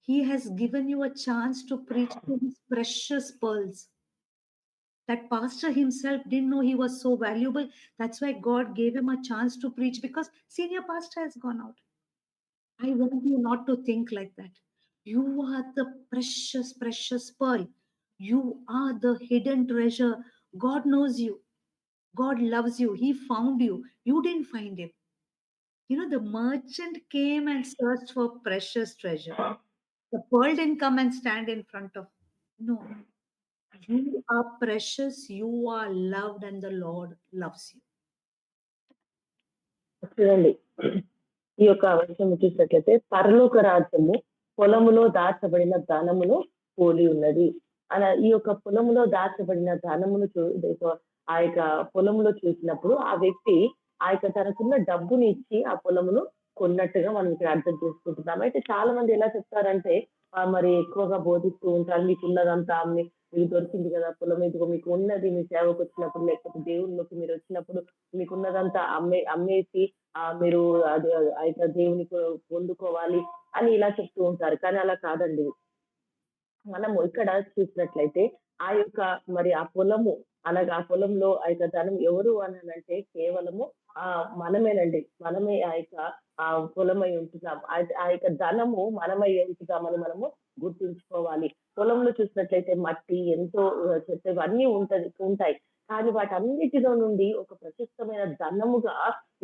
He has given you a chance to preach to his precious pearls. That pastor himself didn't know he was so valuable. That's why God gave him a chance to preach, because senior pastor has gone out. I want you not to think like that. You are the precious, precious pearl. You are the hidden treasure. God knows you. God loves you. He found you. You didn't find him. You know, the merchant came and searched for precious treasure. The pearl didn't come and stand in front of. No. You are precious. You are loved, and the Lord loves you. చూడండి, ఈ యొక్క విషయం చూసినట్లయితే పరలోక రాజ్యము పొలములో దాచబడిన ధనమును పోలి ఉన్నది. అలా ఈ యొక్క పొలములో దాచబడిన ధనమును ఆ యొక్క పొలములో చూసినప్పుడు ఆ వ్యక్తి ఆ యొక్క తనకున్న డబ్బుని ఇచ్చి ఆ పొలమును కొన్నట్టుగా మనం ఇక్కడ అర్థం చేసుకుంటున్నాం. అయితే చాలా మంది ఎలా చెప్తారంటే మరి ఎక్కువగా బోధిస్తూ ఉంటారు, మీకున్నదంతా అమ్మి మీకు దొరికింది కదా పొలం, ఇదిగో మీకు ఉన్నది, మీ సేవకు వచ్చినప్పుడు లేకపోతే దేవుళ్ళలోకి మీరు వచ్చినప్పుడు మీకున్నదంతా అమ్మేసి మీరు అది అయితే దేవుని పొందుకోవాలి అని ఇలా చెప్తూ ఉంటారు. కానీ అలా కాదండి. మనము ఇక్కడ చూసినట్లయితే ఆ యొక్క మరి ఆ పొలము అనగా ఆ పొలంలో ఆ యొక్క ధనం ఎవరు అనంటే కేవలము మనమేనండి. మనమే ఆ యొక్క ఆ పొలమై ఉంటున్నాం. ఆ యొక్క ధనము మనమై ఉంటున్నామని మనము గుర్తుంచుకోవాలి. పొలంలో చూసినట్లయితే మట్టి ఎంతో చెత్త ఇవన్నీ ఉంటాయి. కానీ వాటన్నిటిలో నుండి ఒక ప్రశస్తమైన ధనముగా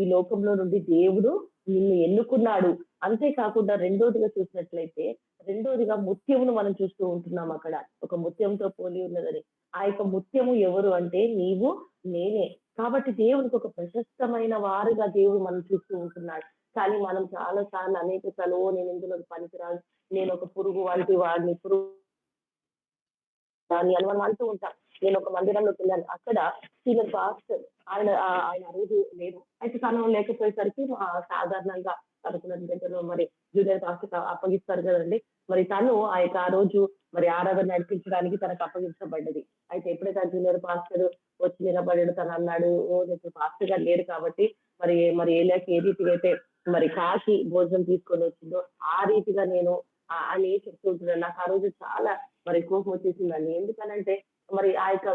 ఈ లోకంలో నుండి దేవుడు నిన్ను ఎన్నుకున్నాడు. అంతేకాకుండా రెండోదిగా చూసినట్లయితే రెండోదిగా ముత్యమును మనం చూస్తూ ఉంటున్నాం అక్కడ. ఒక ముత్యంతో పోలి ఉన్నదని. ఆ యొక్క ముత్యము ఎవరు అంటే నీవు, నేనే. కాబట్టి దేవునికి ఒక ప్రశస్తమైన వారుగా దేవుడు మనం చూస్తూ ఉంటున్నాడు. కానీ మనం చాలా సార్లు అనేక సార్లు నేను ఇందులో పనికిరాను, నేను ఒక పురుగు వంటి వాడిని, పురుగు అని మనం అంటూ ఉంటాం. నేను ఒక మందిరంలోకి వెళ్ళాను. అక్కడ సీనియర్ పాస్టర్ ఆయన రోజు లేదు. అయితే తను లేకపోయేసరికి సాధారణంగా అనుకున్న దగ్గర మరి జూనియర్ పాస్టర్ అప్పగిస్తారు కదండి. మరి తను ఆ రోజు మరి ఆరాధన నడిపించడానికి తనకు అప్పగించబడ్డది. అయితే ఎప్పుడైతే ఆ జూనియర్ పాస్టర్ వచ్చి నిలబడాడు, తను అన్నాడు, ఓ ఇప్పుడు పాస్టర్ గారు లేరు కాబట్టి మరి మరి ఏలియాకి ఏ రీతిగా అయితే మరి కాకి భోజనం తీసుకొని వచ్చిందో ఆ రీతిగా నేను అని చెప్తుంటున్నాను. నాకు ఆ రోజు చాలా మరి కోపం వచ్చేసిందండి. ఎందుకనంటే మరి ఆ యొక్క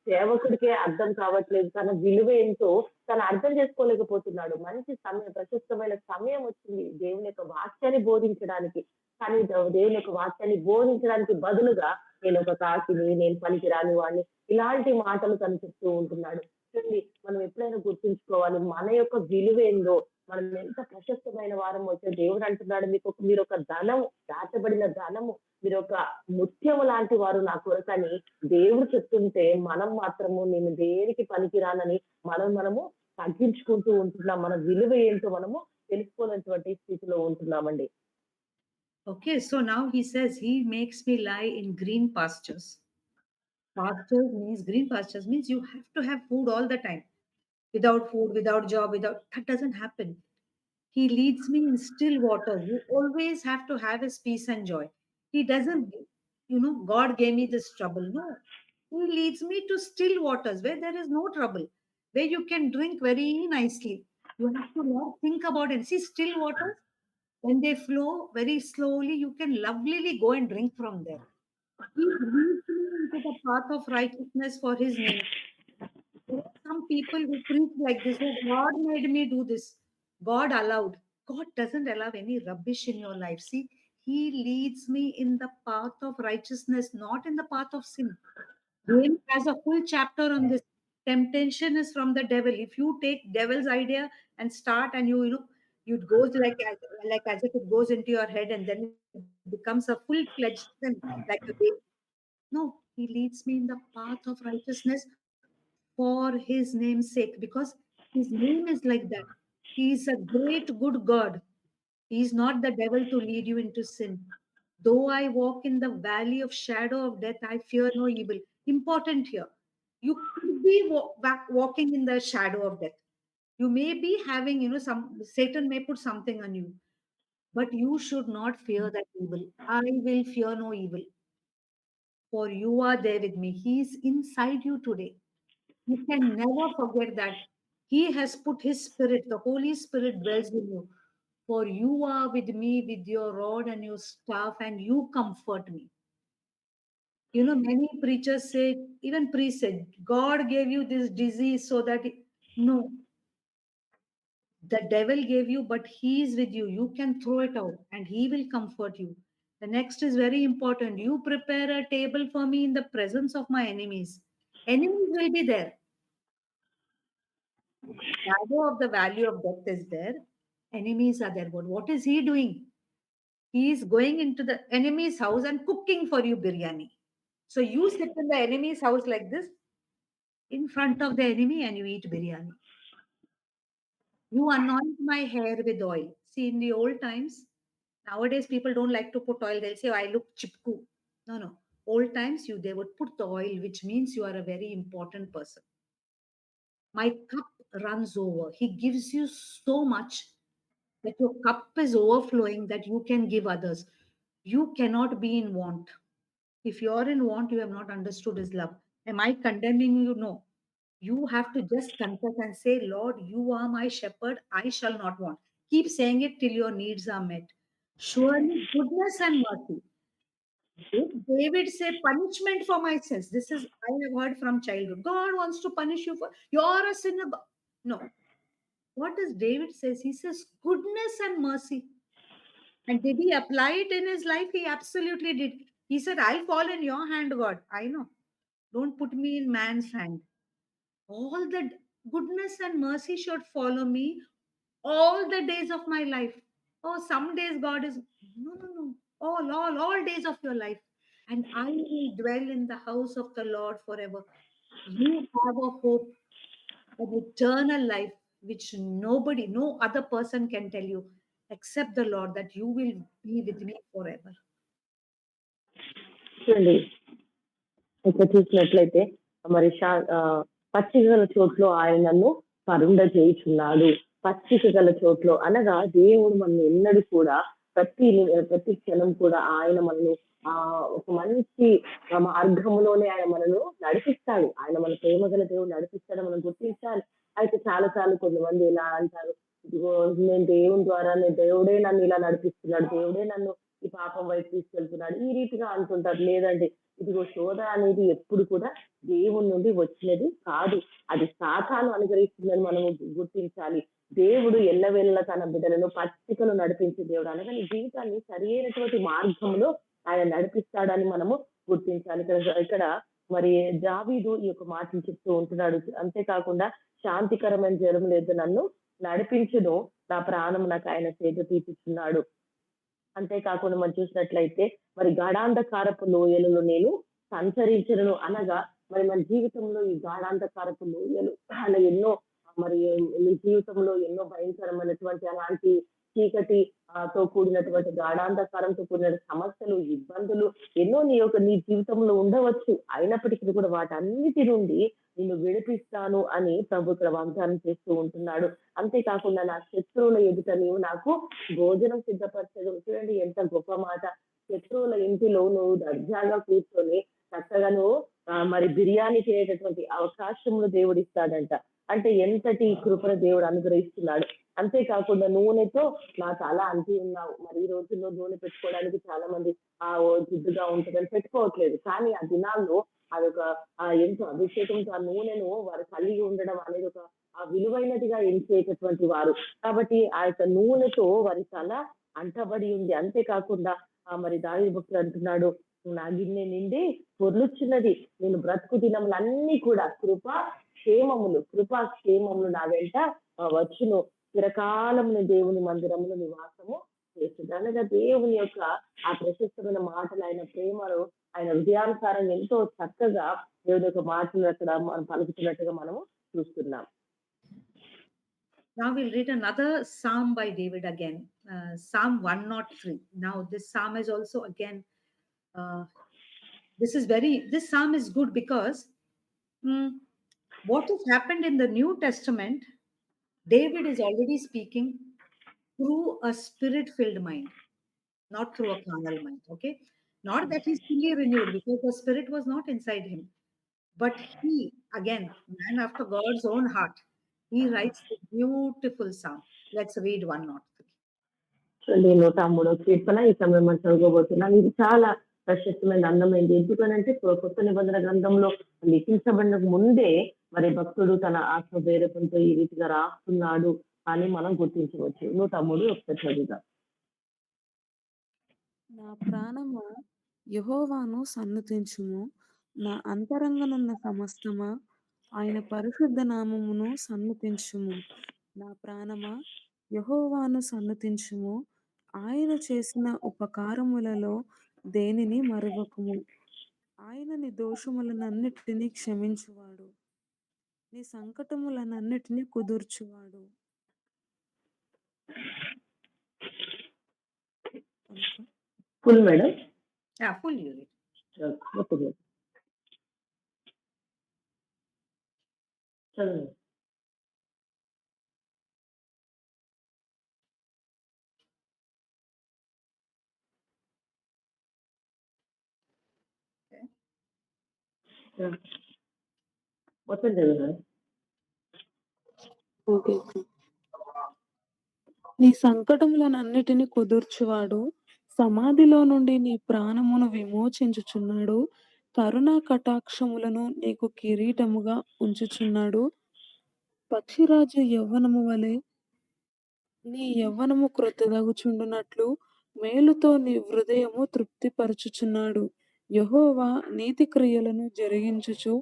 సేవకుడికే అర్థం కావట్లేదు, తన విలువ ఏంటో తను అర్థం చేసుకోలేకపోతున్నాడు. మంచి సమయం, ప్రశస్తమైన సమయం వచ్చింది దేవుని యొక్క వాక్యాన్ని బోధించడానికి. కానీ దేవుని యొక్క వాక్యాన్ని బోధించడానికి బదులుగా నేను ఒక కాకిని, నేను పనికి రాని వాడిని, ఇలాంటి మాటలు తను చెప్తూ ఉంటున్నాడు. చూడండి, మనం ఎప్పుడైనా గుర్తుంచుకోవాలి మన యొక్క విలువ ఏందో, మనం ఎంత ప్రశస్తమైన వారం వచ్చే దేవుడు అంటున్నాడు, మీరు ఒక ధనము, దాచబడిన ధనము, మీరు ఒక ముత్యము లాంటి వారు నా కొరకని దేవుడు చెప్తుంటే మనం మాత్రము నేను దేనికి పనికిరానని మనము తగ్గించుకుంటూ ఉంటున్నాం. మన విలువ ఏంటో మనము తెలుసుకోలేనటువంటి స్థితిలో ఉంటున్నామండి. Okay, so now he says he makes me lie in green pastures. Pastures means, green pastures means you have to have food all the time. Without food, without job, without, that doesn't happen. He leads me in still waters. You always have to have his peace and joy. He doesn't, God gave me this trouble. No, he leads me to still waters where there is no trouble, where you can drink very nicely. You have to not think about it. See, still waters, when they flow very slowly, you can lovelily go and drink from there. He leads me into the path of righteousness for his name. There are some people who preach like this: oh, God made me do this. God allowed. God doesn't allow any rubbish in your life. See, He leads me in the path of righteousness, not in the path of sin. James has a full chapter on this. Temptation is from the devil. If you take devil's idea and start, and it goes like as if it goes into your head, and then it becomes a full-fledged sin, like a baby. No, he leads me in the path of righteousness for his name's sake, because his name is like that. He is a great good God. He is not the devil to lead you into sin. Though I walk in the valley of shadow of death, I fear no evil. Important here. You could be walking in the shadow of death. You may be having, Satan may put something on you, but you should not fear that evil. I will fear no evil, for you are there with me. He is inside you today. You can never forget that. He has put His Spirit, the Holy Spirit dwells in you. For you are with me with your rod and your staff, and you comfort me. You know, many preachers say, even priests said, God gave you this disease so that, no, the devil gave you, but he is with you. You can throw it out and he will comfort you. The next is very important. You prepare a table for me in the presence of my enemies. Enemies will be there. Shadow of the value of death is there. Enemies are there. But what is he doing? He is going into the enemy's house and cooking for you biryani. So you sit in the enemy's house like this, in front of the enemy, and you eat biryani. You anoint my hair with oil. See, in the old times, nowadays people don't like to put oil. They'll say, "Oh, I look chipku." No, no. Old times, they would put the oil, which means you are a very important person. My cup runs over. He gives you so much that your cup is overflowing that you can give others. You cannot be in want. If you're in want, you have not understood his love. Am I condemning you? No. You have to just confess and say, Lord, you are my shepherd. I shall not want. Keep saying it till your needs are met. Surely goodness and mercy. Did David say punishment for my sins? This is, I have heard from childhood. God wants to punish you for, you're a sinner. No. What does David says? He says goodness and mercy. And did he apply it in his life? He absolutely did. He said, I'll fall in your hand, God. I know. Don't put me in man's hand. All the goodness and mercy should follow me all the days of my life. Oh, some days God is, no, no, no. All days of your life. And I will dwell in the house of the Lord forever. You have a hope, an eternal life, which nobody, no other person can tell you except the Lord, that you will be with me forever. చూడండి ఇక్కడ చూసినట్లయితే మరి పచ్చిక గల చోట్లో ఆయన నన్ను పరుండ చేయుచున్నాడు. పచ్చిక గల చోట్లో అనగా దేవుడు మనం ఎన్నడూ కూడా ప్రతి క్షణం కూడా ఆయన మనల్ని ఒక మంచి మార్గంలోనే ఆయన మనను నడిపిస్తాడు. ఆయన మన ప్రేమ గల దేవుడు నడిపిస్తాడు మనం గుర్తించాలి. అయితే చాలా సార్లు కొంతమంది ఇలా అంటారు, ఇదిగో నేను దేవుని ద్వారా దేవుడే నన్ను ఇలా నడిపిస్తున్నాడు, దేవుడే నన్ను ఈ పాపం వైపు తీసుకెళ్తున్నాడు, ఈ రీతిగా అంటుంటారు. లేదండి, ఇదిగో శోధ అనేది ఎప్పుడు కూడా దేవుని నుండి వచ్చినది కాదు. అది సాతాను అనుగ్రహిస్తుందని మనము గుర్తించాలి. దేవుడు ఎల్లవేళలా తన బిడ్డలను పచ్చికను నడిపించే దేవుడు, అనగా నీ జీవితాన్ని సరి అయినటువంటి మార్గంలో ఆయన నడిపిస్తాడని మనము గుర్తించాలి. ఇక్కడ మరి దావీదు ఈ యొక్క మాటలు చెప్తూ ఉంటున్నాడు. అంతేకాకుండా శాంతికరమైన జలం లేదు నన్ను నడిపించును, నా ప్రాణం నాకు ఆయన సేద తీర్చుచున్నాడు. అంతేకాకుండా మనం చూసినట్లయితే మరి గాఢాంధకారపు లోయలలో నేను సంచరించను అనగా మరి మన జీవితంలో ఈ గాఢాంధకారపు లోయలు అలా ఎన్నో మరి మీ జీవితంలో ఎన్నో భయంకరమైనటువంటి అలాంటి చీకటి తో కూడినటువంటి గాఢాంధకారంతో కూడిన సమస్యలు, ఇబ్బందులు ఎన్నో నీ జీవితంలో ఉండవచ్చు. అయినప్పటికీ కూడా వాటన్నిటి నుండి నిన్ను విడిపిస్తాను అని ప్రభు ఇక్కడ వాగ్దానం చేస్తూ ఉంటున్నాడు. అంతేకాకుండా నా శత్రువుల ఎదుట నీవు నాకు భోజనం సిద్ధపరచదు. చూడండి ఎంత గొప్ప మాట. శత్రువుల ఇంటిలో నువ్వు దర్జాగా కూర్చొని చక్కగా నువ్వు మరి బిర్యానీ తినేటటువంటి అవకాశములు దేవుడు ఇస్తాడంట. అంటే ఎంతటి కృపణ దేవుడు అనుగ్రహిస్తున్నాడు. అంతేకాకుండా నూనెతో నా తల అంటి ఉన్నావు. మరి ఈ రోజుల్లో నూనె పెట్టుకోవడానికి చాలా మంది జిడ్డుగా ఉంటుందని పెట్టుకోవట్లేదు. కానీ ఆ దినాల్లో అదొక ఎంతో అభిషేకంతో ఆ నూనెను వారు కలిగి ఉండడం అనేది ఒక విలువైనదిగా ఎంచేటటువంటి వారు. కాబట్టి ఆ యొక్క నూనెతో వారి తల అంటబడి ఉంది. అంతేకాకుండా మరి దావీదు భక్తుడు అంటున్నాడు, నా గిన్నె నిండి పొర్లుచున్నది, నేను బ్రతుకు దినములన్నీ కూడా కృపా క్షేమములు నా వెంట వచ్చును, చిరకాలమున దేవుని మందిరములో నివాసము చేస్తుంది. అనగా దేవుని యొక్క ఆ ప్రశస్తమైన మాటలు, ఆయన ప్రేమను, ఆయన హృదయానుసారం ఎంతో చక్కగా దేవుని యొక్క మాటలు అక్కడ మనం పలుకుతున్నట్టుగా మనము చూస్తున్నాం. Now we'll read another psalm by David again, Psalm 103. Now this psalm is also again, this psalm is good because what has happened in the New Testament, David is already speaking through a spirit-filled mind, not through a carnal mind. Okay, not that he's fully renewed, because the spirit was not inside him, but he, again, man after God's own heart, he writes a beautiful psalm. Let's read 103. చూడండి 103 కీర్తన ఈ సమయం మనం చదువుకోబోతున్నాం. ఇది చాలా ప్రశస్తమైన, అందమైంది. ఎందుకనంటే కొత్త నిబంధన గ్రంథంలో లిఖించబడక ముందే మరి భక్తుడు తన ఆత్మప్రేరేపణతో ఈ రీతిగా రాస్తున్నాడు అని మనం గుర్తించవచ్చు. 103 ఒకసారి చదువుదాం. నా ప్రాణమా యెహోవాను సన్నుతించుము. నా అంతరంగనున్న సమస్తమా ఆయన పరిశుద్ధ నామమును సన్నుతించుము. నా ప్రాణమా యెహోవాను సన్నుతించుము. ఆయన చేసిన ఉపకారములలో దేనిని మరువకుము. ఆయన నీ దోషములనన్నిటిని క్షమించువాడు. నీ సంకటములనన్నిటిని కుదుర్చువాడు. కనుక full madam. Yeah, full unit. Okay. చదవండి. Okay. మొత్తం చదవండి. ఓకే. నీ సంకటములనన్నిటిని కుదుర్చువాడు. సమాధిలో నుండి నీ ప్రాణమును విమోచించుచున్నాడు. కరుణా కటాక్షములను నీకు కిరీటముగా ఉంచుచున్నాడు. పక్షిరాజు యవ్వనము వలె నీ యవ్వనము క్రొత్తదగుచుండునట్లు మేలుతో నీ హృదయము తృప్తిపరచుచున్నాడు. యెహోవా నీతి క్రియలను జరిగించుచు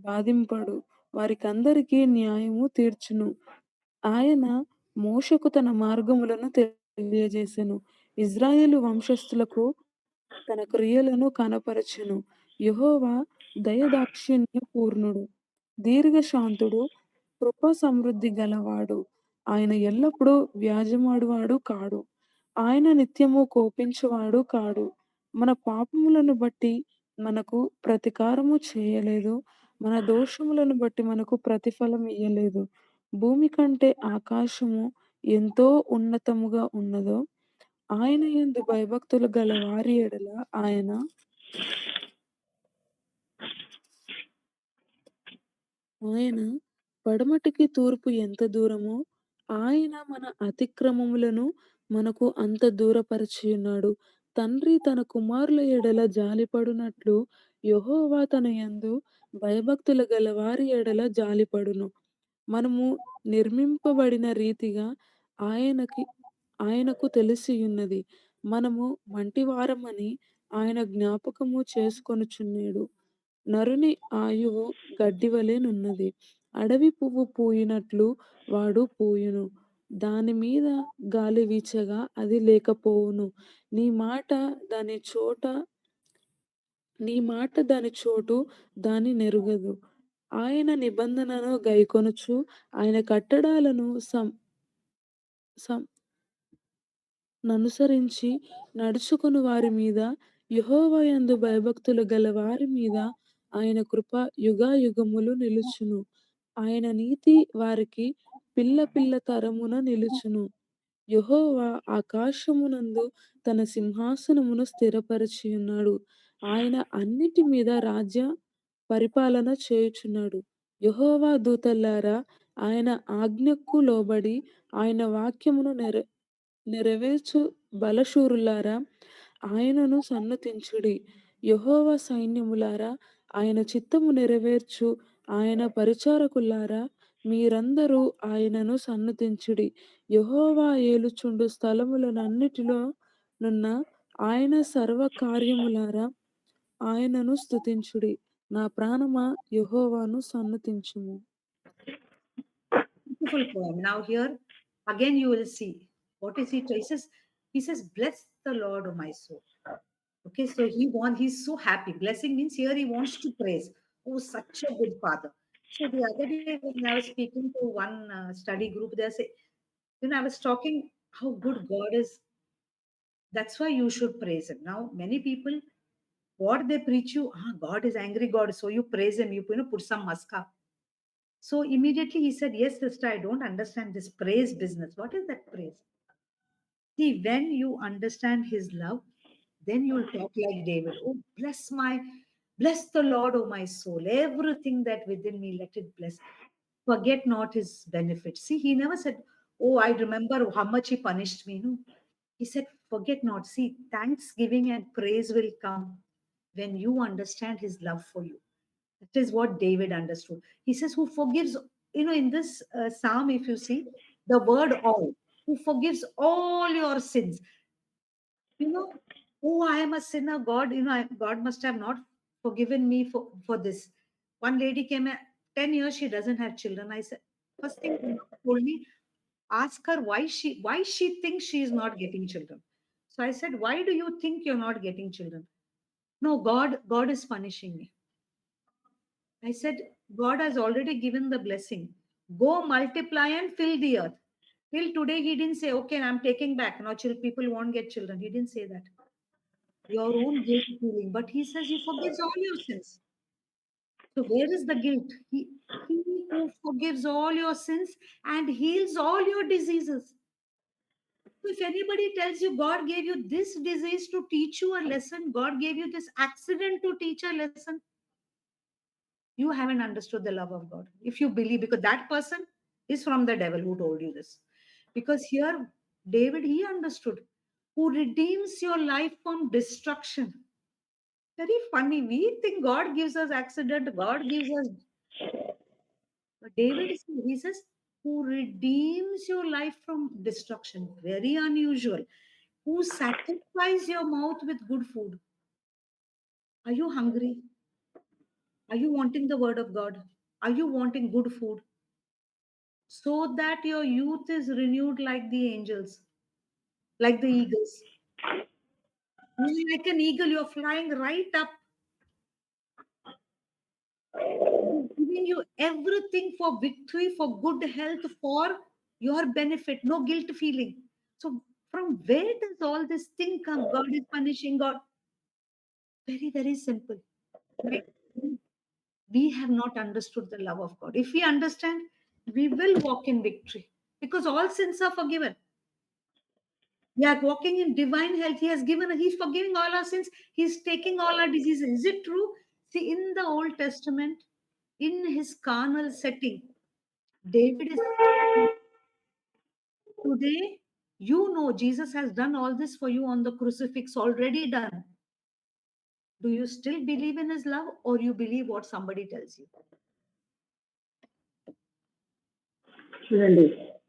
బాధింపడు. వారికందరికీ న్యాయము తీర్చును. ఆయన మోషకు తన మార్గములను తెలియజేసెను. ఇజ్రాయేలు వంశస్థులకు తన క్రియలను కనపరచెను. యెహోవా దయదాక్షిణ్య పూర్ణుడు, దీర్ఘశాంతుడు, కృపా సమృద్ధి గలవాడు. ఆయన ఎల్లప్పుడూ వ్యాజ్యమాడువాడు కాడు. ఆయన నిత్యము కోపించువాడు కాడు. మన పాపములను బట్టి మనకు ప్రతీకారము చేయలేదు. మన దోషములను బట్టి మనకు ప్రతిఫలం ఇయ్యలేదు. భూమి కంటే ఆకాశము ఎంతో ఉన్నతముగా ఉన్నదో, ఆయన యందు భయభక్తులు గల వారి ఎడల ఆయన ఆయన పడమటికి తూర్పు ఎంత దూరమో, ఆయన మన అతిక్రమములను మనకు అంత దూరపరచియున్నాడు. తండ్రి తన కుమారుల ఎడల జాలిపడునట్లు, యెహోవా తన యందు భయభక్తులు గల వారి ఎడల జాలిపడును. మనము నిర్మింపబడిన రీతిగా ఆయనకు తెలిసియున్నది. మనము మంటివారమని ఆయన జ్ఞాపకము చేసుకొనుచున్నాడు. నరుని ఆయువు గడ్డివలెనున్నది. అడవి పువ్వు పూయినట్లు వాడు పూయును. దాని మీద గాలి వీచగా అది లేకపోవును. నీ మాట దాని చోట నీ మాట దాని చోటు దాని నెరుగదు. ఆయన నిబంధనను గైకొనుచు ఆయన కట్టడలను సం ననుసరించి నడుచుకుని వారి మీద, యెహోవా యందు భయభక్తులు గల వారి మీద ఆయన కృప యుగాయుగములు నిలుచును. ఆయన నీతి వారికి పిల్ల పిల్ల తరమున నిలుచును. యెహోవా ఆకాశమునందు తన సింహాసనమును స్థిరపరచియున్నాడు. ఆయన అన్నిటి మీద రాజ్య పరిపాలన చేయుచున్నాడు. యెహోవా దూతలారా, ఆయన ఆజ్ఞకు లోబడి ఆయన వాక్యమును నెరవేర్చు బలశూరులారా, ఆయనను సన్నతించుడి. యెహోవా సైన్యములారా, ఆయన చిత్తము నెరవేర్చు ఆయన పరిచారకులారా, మీరందరూ ఆయనను సన్నతించుడి. యెహోవా ఏలుచుండు స్థలములనన్నిటిలో నున్న ఆయన సర్వ కార్యములారా, ఆయనను స్తుతించుడి. నా ప్రాణమా యెహోవాను సన్నతించుము. Beautiful poem. Now here again you will see what is he. He says, "Bless the Lord, O my soul." Okay, so he's so happy. Blessing means here he wants to praise. Oh, such a good father. So the other day when I was speaking to one study group, they say, I was talking how good God is. That's why you should praise him. Now many people, what they preach you, God is angry God, so you praise him. You put some maska. So immediately he said, "Yes, sister, I don't understand this praise business. What is that praise?" See, when you understand his love, then you'll talk like David. Oh, bless the Lord, oh my soul. Everything that within me, let it bless. Forget not his benefits. See, he never said, "Oh, I remember how much he punished me." No. He said, forget not. See, thanksgiving and praise will come when you understand his love for you. That is what David understood. He says, who forgives, in this psalm, if you see the word all, who forgives all your sins. You know, oh, I am a sinner. God, God must have not forgiven me for this. One lady came, 10 years, she doesn't have children. I said, first thing the Lord told me, ask her why she thinks she is not getting children. So I said, why do you think you're not getting children? No, God is punishing me. I said, God has already given the blessing. Go multiply and fill the earth. Till today, he didn't say, okay, I'm taking back. Now people won't get children. He didn't say that. Your own guilt feeling. But he says he forgives all your sins. So where is the guilt? He who forgives all your sins and heals all your diseases. So if anybody tells you God gave you this disease to teach you a lesson, God gave you this accident to teach a lesson, you haven't understood the love of God. If you believe, because that person is from the devil who told you this. Because here, David, he understood who redeems your life from destruction. Very funny. We think God gives us accident, God gives us. But David, he says, who redeems your life from destruction. Very unusual. Who satisfies your mouth with good food. Are you hungry? Are you wanting the word of God? Are you wanting good food? So that your youth is renewed like the angels, like the eagles. You're like an eagle, you're flying right up. He's giving you everything for victory, for good health, for your benefit, no guilt feeling. So, from where does all this thing come? God is punishing God. Very, very simple. Right? We have not understood the love of God. If we understand, we will walk in victory because all sins are forgiven. We are walking in divine health. He's forgiving all our sins. He's taking all our diseases. Is it true? See, in the Old Testament, in his carnal setting, David is today, Jesus has done all this for you on the crucifix, already done. Do you still believe in his love or you believe what somebody tells you? చూడండి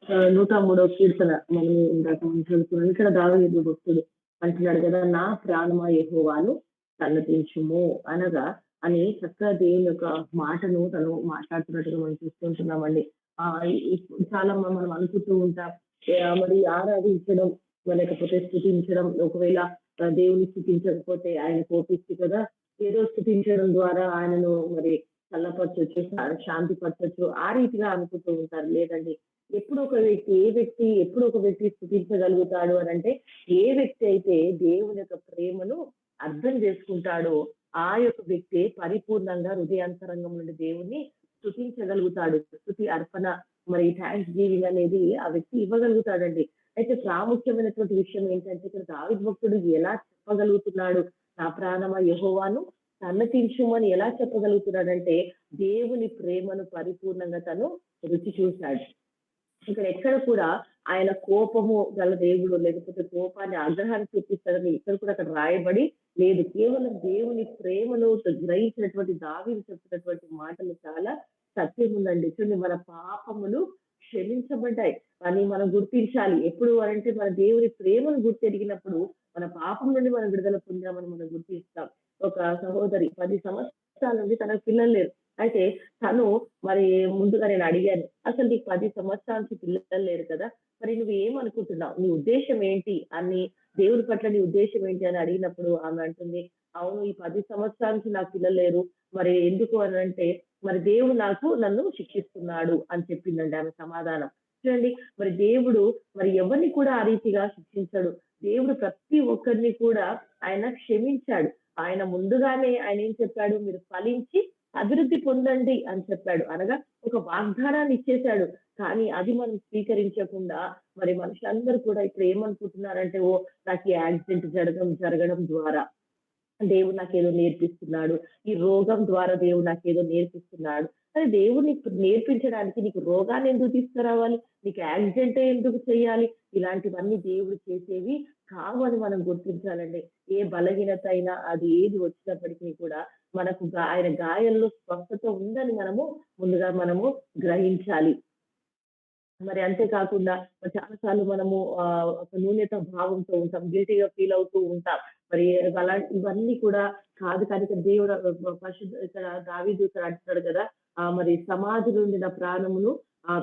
103వ కీర్తన మనం ఇందాక మనం చదువుకున్నాం. ఇక్కడ దావీదు భక్తుడు అంటున్నాడు కదా, నా ప్రాణమా యెహోవాను సన్నతించుము అనగా అని చక్కగా దేవుని యొక్క మాటను తను మాట్లాడుతున్నట్టుగా మనం చూస్తుంటున్నామండి. ఇప్పుడు చాలా మనం అనుకుంటూ ఉంటాం, మరి ఆరాధించడం లేకపోతే స్థుతించడం, ఒకవేళ దేవుని స్థుతించకపోతే ఆయన కోపిస్తు కదా, ఏదో స్థుతించడం ద్వారా ఆయనను మరి చల్లపరచొచ్చు, శాంతిపరచొచ్చు, ఆ రీతిగా అనుకుంటూ ఉంటారు. లేదండి, ఎప్పుడు ఒక వ్యక్తి స్థుతించగలుగుతాడు అని అంటే, ఏ వ్యక్తి అయితే దేవుని యొక్క ప్రేమను అర్థం చేసుకుంటాడో ఆ యొక్క వ్యక్తి పరిపూర్ణంగా హృదయాంతరంగం నుండి దేవుణ్ణి స్థుతించగలుగుతాడు. స్థుతి అర్పణ, మరి థ్యాంక్స్ గివింగ్ అనేది ఆ వ్యక్తి ఇవ్వగలుగుతాడండి. అయితే ప్రాముఖ్యమైనటువంటి విషయం ఏంటంటే, ఇక్కడ దావీదు భక్తుడు ఎలా చెప్పగలుగుతున్నాడు, నా ప్రాణమా యెహోవాను సన్నతించుమని ఎలా చెప్పగలుగుతున్నాడంటే, దేవుని ప్రేమను పరిపూర్ణంగా తను రుచి చూశాడు. ఇక్కడ ఎక్కడ కూడా ఆయన కోపము గల దేవుడు, లేకపోతే కోపాన్ని ఆగ్రహాన్ని చూపిస్తాడని ఇక్కడ కూడా అక్కడ రాయబడి లేదు. కేవలం దేవుని ప్రేమను గ్రహించినటువంటి దావీదు చెప్పినటువంటి మాటలు చాలా సత్యం ఉందండి. చూడండి, మన పాపములు క్షమించబడ్డాయి అని మనం గుర్తించాలి. ఎప్పుడు అంటే మన దేవుని ప్రేమను గుర్తెరిగినప్పుడు మన పాపం నుండి మనం విడుదల పొందామని మనం గుర్తిస్తాం. ఒక సహోదరి 10 సంవత్సరాల నుండి తనకు పిల్లలు లేరు. అయితే తను మరి ముందుగా నేను అడిగాను, అసలు నీకు 10 సంవత్సరాల నుంచి పిల్లలు లేరు కదా, మరి నువ్వు ఏమనుకుంటున్నావు, నీ ఉద్దేశం ఏంటి అని, దేవుడి పట్ల నీ ఉద్దేశం ఏంటి అని అడిగినప్పుడు ఆమె అంటుంది, అవును, ఈ 10 సంవత్సరాల నుంచి నాకు పిల్లలు లేరు, మరి ఎందుకు అని అంటే, మరి దేవుడు నన్ను శిక్షిస్తున్నాడు అని చెప్పిందండి ఆమె సమాధానం. చూడండి, మరి దేవుడు మరి ఎవరిని కూడా ఆ రీతిగా శిక్షించడు. దేవుడు ప్రతి ఒక్కరిని కూడా ఆయన క్షమించాడు. ఆయన ముందుగానే ఆయన ఏం చెప్పాడు, మీరు ఫలించి అభివృద్ధి పొందండి అని చెప్పాడు. అనగా ఒక వాగ్దానాన్ని ఇచ్చేశాడు. కానీ అది మనం స్వీకరించకుండా మరి మనుషులందరూ కూడా ఇప్పుడు ఏమనుకుంటున్నారంటే, ఓ నాకు ఈ యాక్సిడెంట్ జరగడం ద్వారా దేవుడు నాకేదో నేర్పిస్తున్నాడు, ఈ రోగం ద్వారా దేవుడు నాకేదో నేర్పిస్తున్నాడు, కానీ దేవుడు నీకు నేర్పించడానికి నీకు రోగాన్ని ఎందుకు తీసుకురావాలి? నీకు యాక్సిడెంటే ఎందుకు చేయాలి? ఇలాంటివన్నీ దేవుడు చేసేవి కావు అని మనం గుర్తించాలండి. ఏ బలహీనత అయినా అది ఏది వచ్చినప్పటికీ కూడా మనకు ఆయన గాయాల్లో స్వస్థత ఉందని ముందుగా మనము గ్రహించాలి. మరి అంతే కాకుండా మరి చాలా సార్లు మనము ఒక న్యూనత భావంతో ఉంటాం. గిల్టీ‌గా ఫీల్ అవుతూ ఉంటాం. మరి ఇవన్నీ కూడా కాదు కానీ ఇక్కడ దేవుడు ఇక్కడ దావీదు ఇక్కడ అంటున్నాడు కదా! మరి సమాధి నుండి నా ప్రాణమును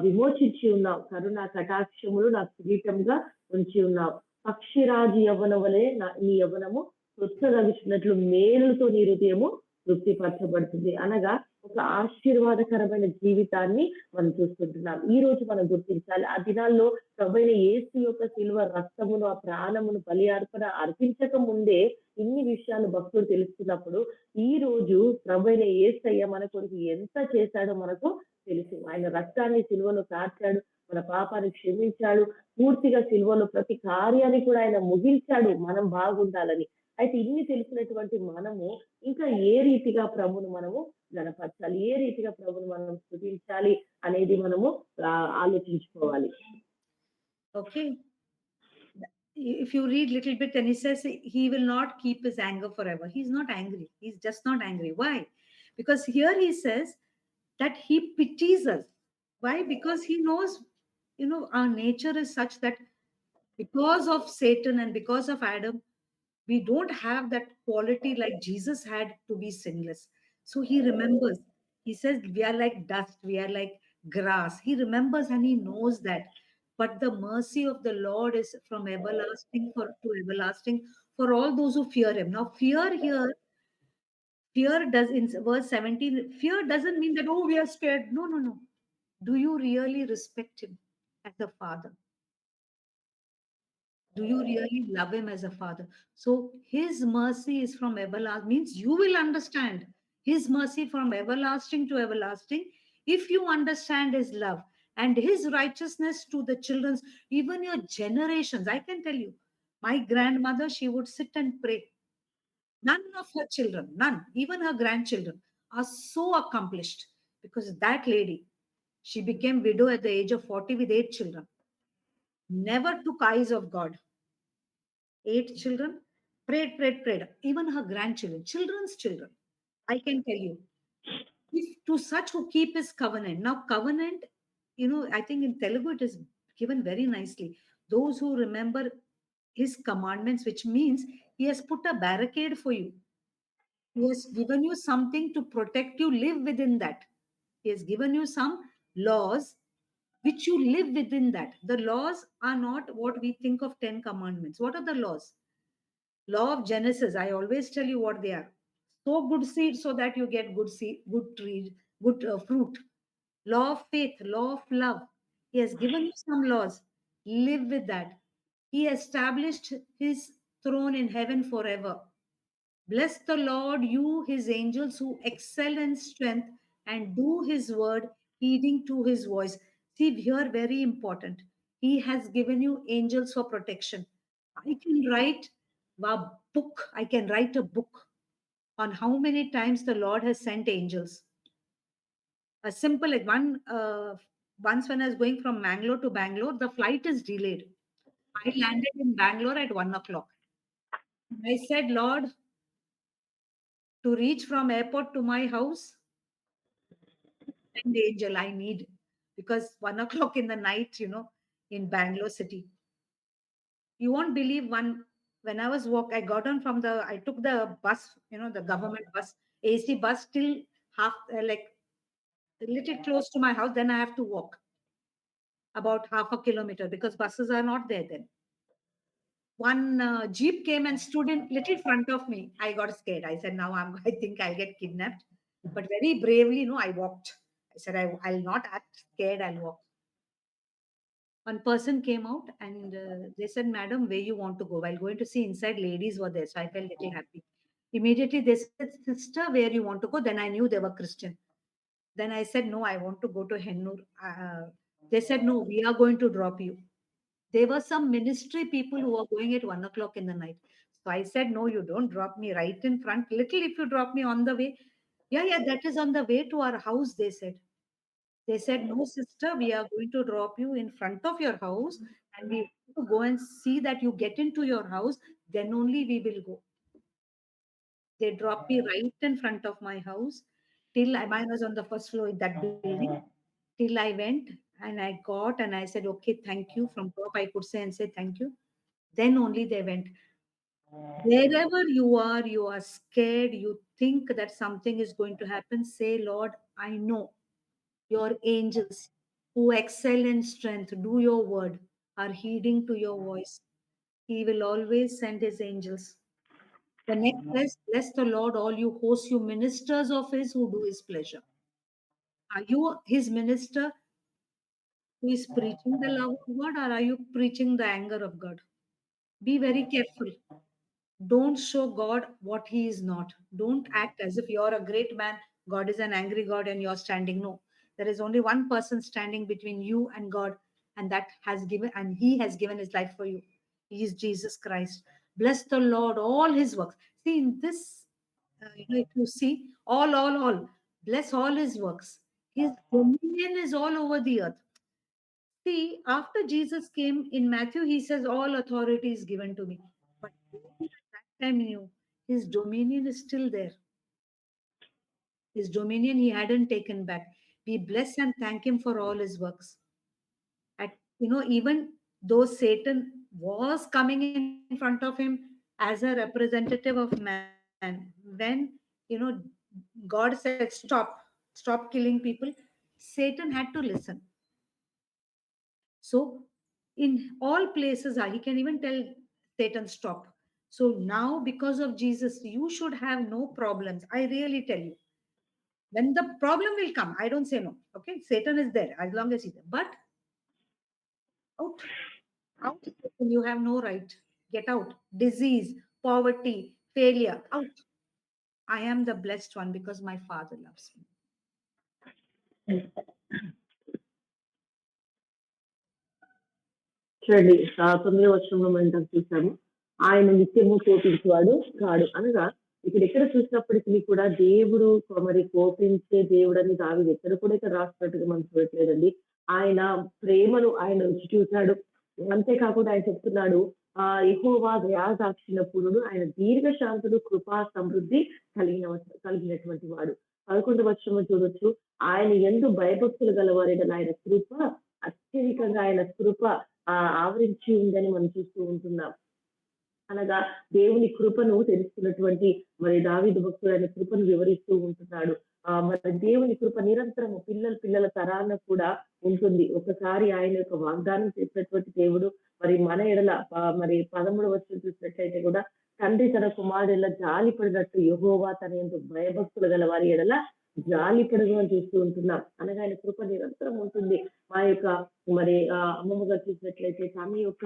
విమోచించి ఉన్నావు. కరుణ కటాక్షములు నాకు కిరీటంగా ఉంచి ఉన్నావు. పక్షిరాజు యవ్వనం వలె నీ యవ్వనము తృప్తగలుచున్నట్లు మేలులతో నీ హృదయము తృప్తిపరచబడుతుంది. అనగా ఒక ఆశీర్వాదకరమైన జీవితాన్ని మనం చూస్తుంటున్నాం. ఈ రోజు మనం గుర్తించాలి. ఆ దినాల్లో ప్రభువైన యేసు యొక్క శిలువ రక్తమును, ఆ ప్రాణమును బలి అర్పించక ముందే ఇన్ని విషయాలు భక్తుడు తెలుస్తున్నప్పుడు, ఈ రోజు ప్రభువైన యేసయ్య మన కొరకు ఎంత చేశాడో మనకు తెలుసు. ఆయన రక్తాన్ని సిలువలో కార్చాడు. మన పాపాన్ని క్షమించాడు. పూర్తిగా సిలువలో ప్రతి కార్యాన్ని కూడా ఆయన ముగించాడు మనం బాగుండాలని. అయితే ఇన్ని తెలిసినటువంటి మనము ఇంకా ఏ రీతిగా ప్రభువును మనము గణపరచాలి? ఏ రీతిగా ప్రభువును మనం స్తుతించాలి అనేది మనము ఆలోచించుకోవాలి. Okay. If you read little bit, and he says he will not keep his anger forever. He's not angry. He's just not angry. Why? Because here he says that he pities us. Why? Because he knows, our nature is such that because of Satan and because of Adam, we don't have that quality like Jesus had to be sinless. So he remembers. He says we are like dust, we are like grass. He remembers and he knows that. But the mercy of the Lord is from everlasting to everlasting for all those who fear him. Now, fear does in verse 17, fear doesn't mean that, oh, we are scared. No, no, no. Do you really respect him as a father? Do you really love him as a father? So his mercy is from everlasting, means you will understand his mercy from everlasting to everlasting if you understand his love and his righteousness to the children's, even your generations. I can tell you, my grandmother, she would sit and pray. None of her children, none, even her grandchildren, are so accomplished because that lady, she became widow at the age of 40 with 8 children, never took eyes of God. 8 children, prayed, prayed, prayed. Even her grandchildren, children's children. I can tell you, if to such who keep his covenant. Now, covenant, I think in Telugu it is given very nicely. Those who remember his commandments, which means he has put a barricade for you. He has given you something to protect you, live within that. He has given you some laws which you live within that. The laws are not what we think of 10 commandments. What are the laws? Law of Genesis, I always tell you what they are. Sow good seed so that you get good seed, good tree, good fruit. Law of faith, law of love. He has given you some laws. Live with that. He established his throne in heaven forever. Bless the Lord, you his angels who excel in strength and do his word, heeding to his voice. See, here, very important. He has given you angels for protection. I can write I can write a book on how many times the Lord has sent angels. A simple like once when I was going from Mangalore to Bangalore, the flight is delayed. I landed in Bangalore at 1 o'clock. I said, Lord, to reach from airport to my house, send angel I need, because 1 o'clock in the night, in Bangalore city. You won't believe when I was I got on from I took the bus, the government bus, AC bus till half, like a little close to my house. Then I have to walk about half a kilometer because buses are not there then. One jeep came and stood in little front of me. I got scared. I said, now I think I'll get kidnapped. But very bravely, I walked. I said, I'll not act scared. I'll walk. One person came out and they said, Madam, where you want to go? While going to see inside, ladies were there. So I felt little happy. Immediately they said, Sister, where you want to go? Then I knew they were Christian. Then I said, no, I want to go to Hennur. They said, no, we are going to drop you. There were some ministry people who were going at 1 o'clock in the night. So I said, no, you don't drop me right in front. Little if you drop me on the way, Yeah, that is on the way to our house, they said. They said, no, sister, we are going to drop you in front of your house and we want to go and see that you get into your house. Then only we will go. They dropped me right in front of my house till mine was on the first floor in that building. Till I went and I got and I said, okay, thank you. From top, I could say and say thank you. Then only they went. Wherever you are scared, you think that something is going to happen, say, Lord, I know your angels who excel in strength, do your word, are heeding to your voice. He will always send his angels. The next verse, bless the Lord, all you hosts, you ministers of his who do his pleasure. Are you his minister who is preaching the love of God, or are you preaching the anger of God? Be very careful. Don't show God what he is not. Don't act as if you're a great man, God is an angry God, and you're standing. No, there is only one person standing between you and God, and that has given, and he has given his life for you. He is Jesus Christ. Bless the Lord, all his works. See, in this, if you see, all, bless all his works. His dominion is all over the earth. See, after Jesus came in Matthew, he says, all authority is given to me. But even at that time knew his dominion is still there. His dominion he hadn't taken back. We bless and thank him for all his works. At even though Satan was coming in front of him as a representative of man, when God said, stop killing people, Satan had to listen. So, in all places, he can even tell Satan, stop. So, now because of Jesus, you should have no problems. I really tell you. When the problem will come, I don't say no. Okay, Satan is there as long as he's there. But out, out, Satan, you have no right. Get out. Disease, poverty, failure, out. I am the blessed one because my Father loves me. చూడండి 9వ వచనంలో మనం ఇందాక చూసాము. ఆయన నిత్యము కోపించేవాడు కాడు అనగా ఎక్కడ చూసినప్పటికీ కూడా దేవుడు మరి కోపించే దేవుడని దావీదు ఎక్కడ కూడా ఇక్కడ రాసినట్టుగా మనం చూడట్లేదండి. ఆయన ప్రేమను ఆయన రుచి చూశాడు. అంతేకాకుండా ఆయన చెప్తున్నాడు, యెహోవా దయాదాక్షిణ్యపూర్ణుడు, ఆయన దీర్ఘశాంతుడు, కృపా సమృద్ధి కలిగినటువంటి వాడు. 11వ వచనంలో చూడొచ్చు, ఆయన యందు భయభక్తులు గలవారైన ఆయన కృప అత్యధికంగా, ఆయన కృప ఆవరించి ఉందని మనం చూస్తూ ఉంటున్నాం. అనగా దేవుని కృపను తెలుసుకున్నటువంటి మరి దావీదు భక్తుడు ఆయన కృపను వివరిస్తూ ఉంటున్నాడు. మరి దేవుని కృప నిరంతరము పిల్లల తరాన కూడా ఉంటుంది. ఒకసారి ఆయన యొక్క వాగ్దానం చేసినటువంటి దేవుడు మరి మన ఎడల మరి 13వ వచనం చూసినట్లయితే కూడా, తండ్రి తన కుమారుడెలా జాలి పడినట్టు యెహోవా తన యందు భయభక్తులు గల వారి ఎడల జాలి పడును అని చూస్తూ ఉంటున్నాం. అనగా ఆయన కృప నిరంతరం ఉంటుంది. మా యొక్క మరి అమ్మమ్మ గారు చూసినట్లయితే తన యొక్క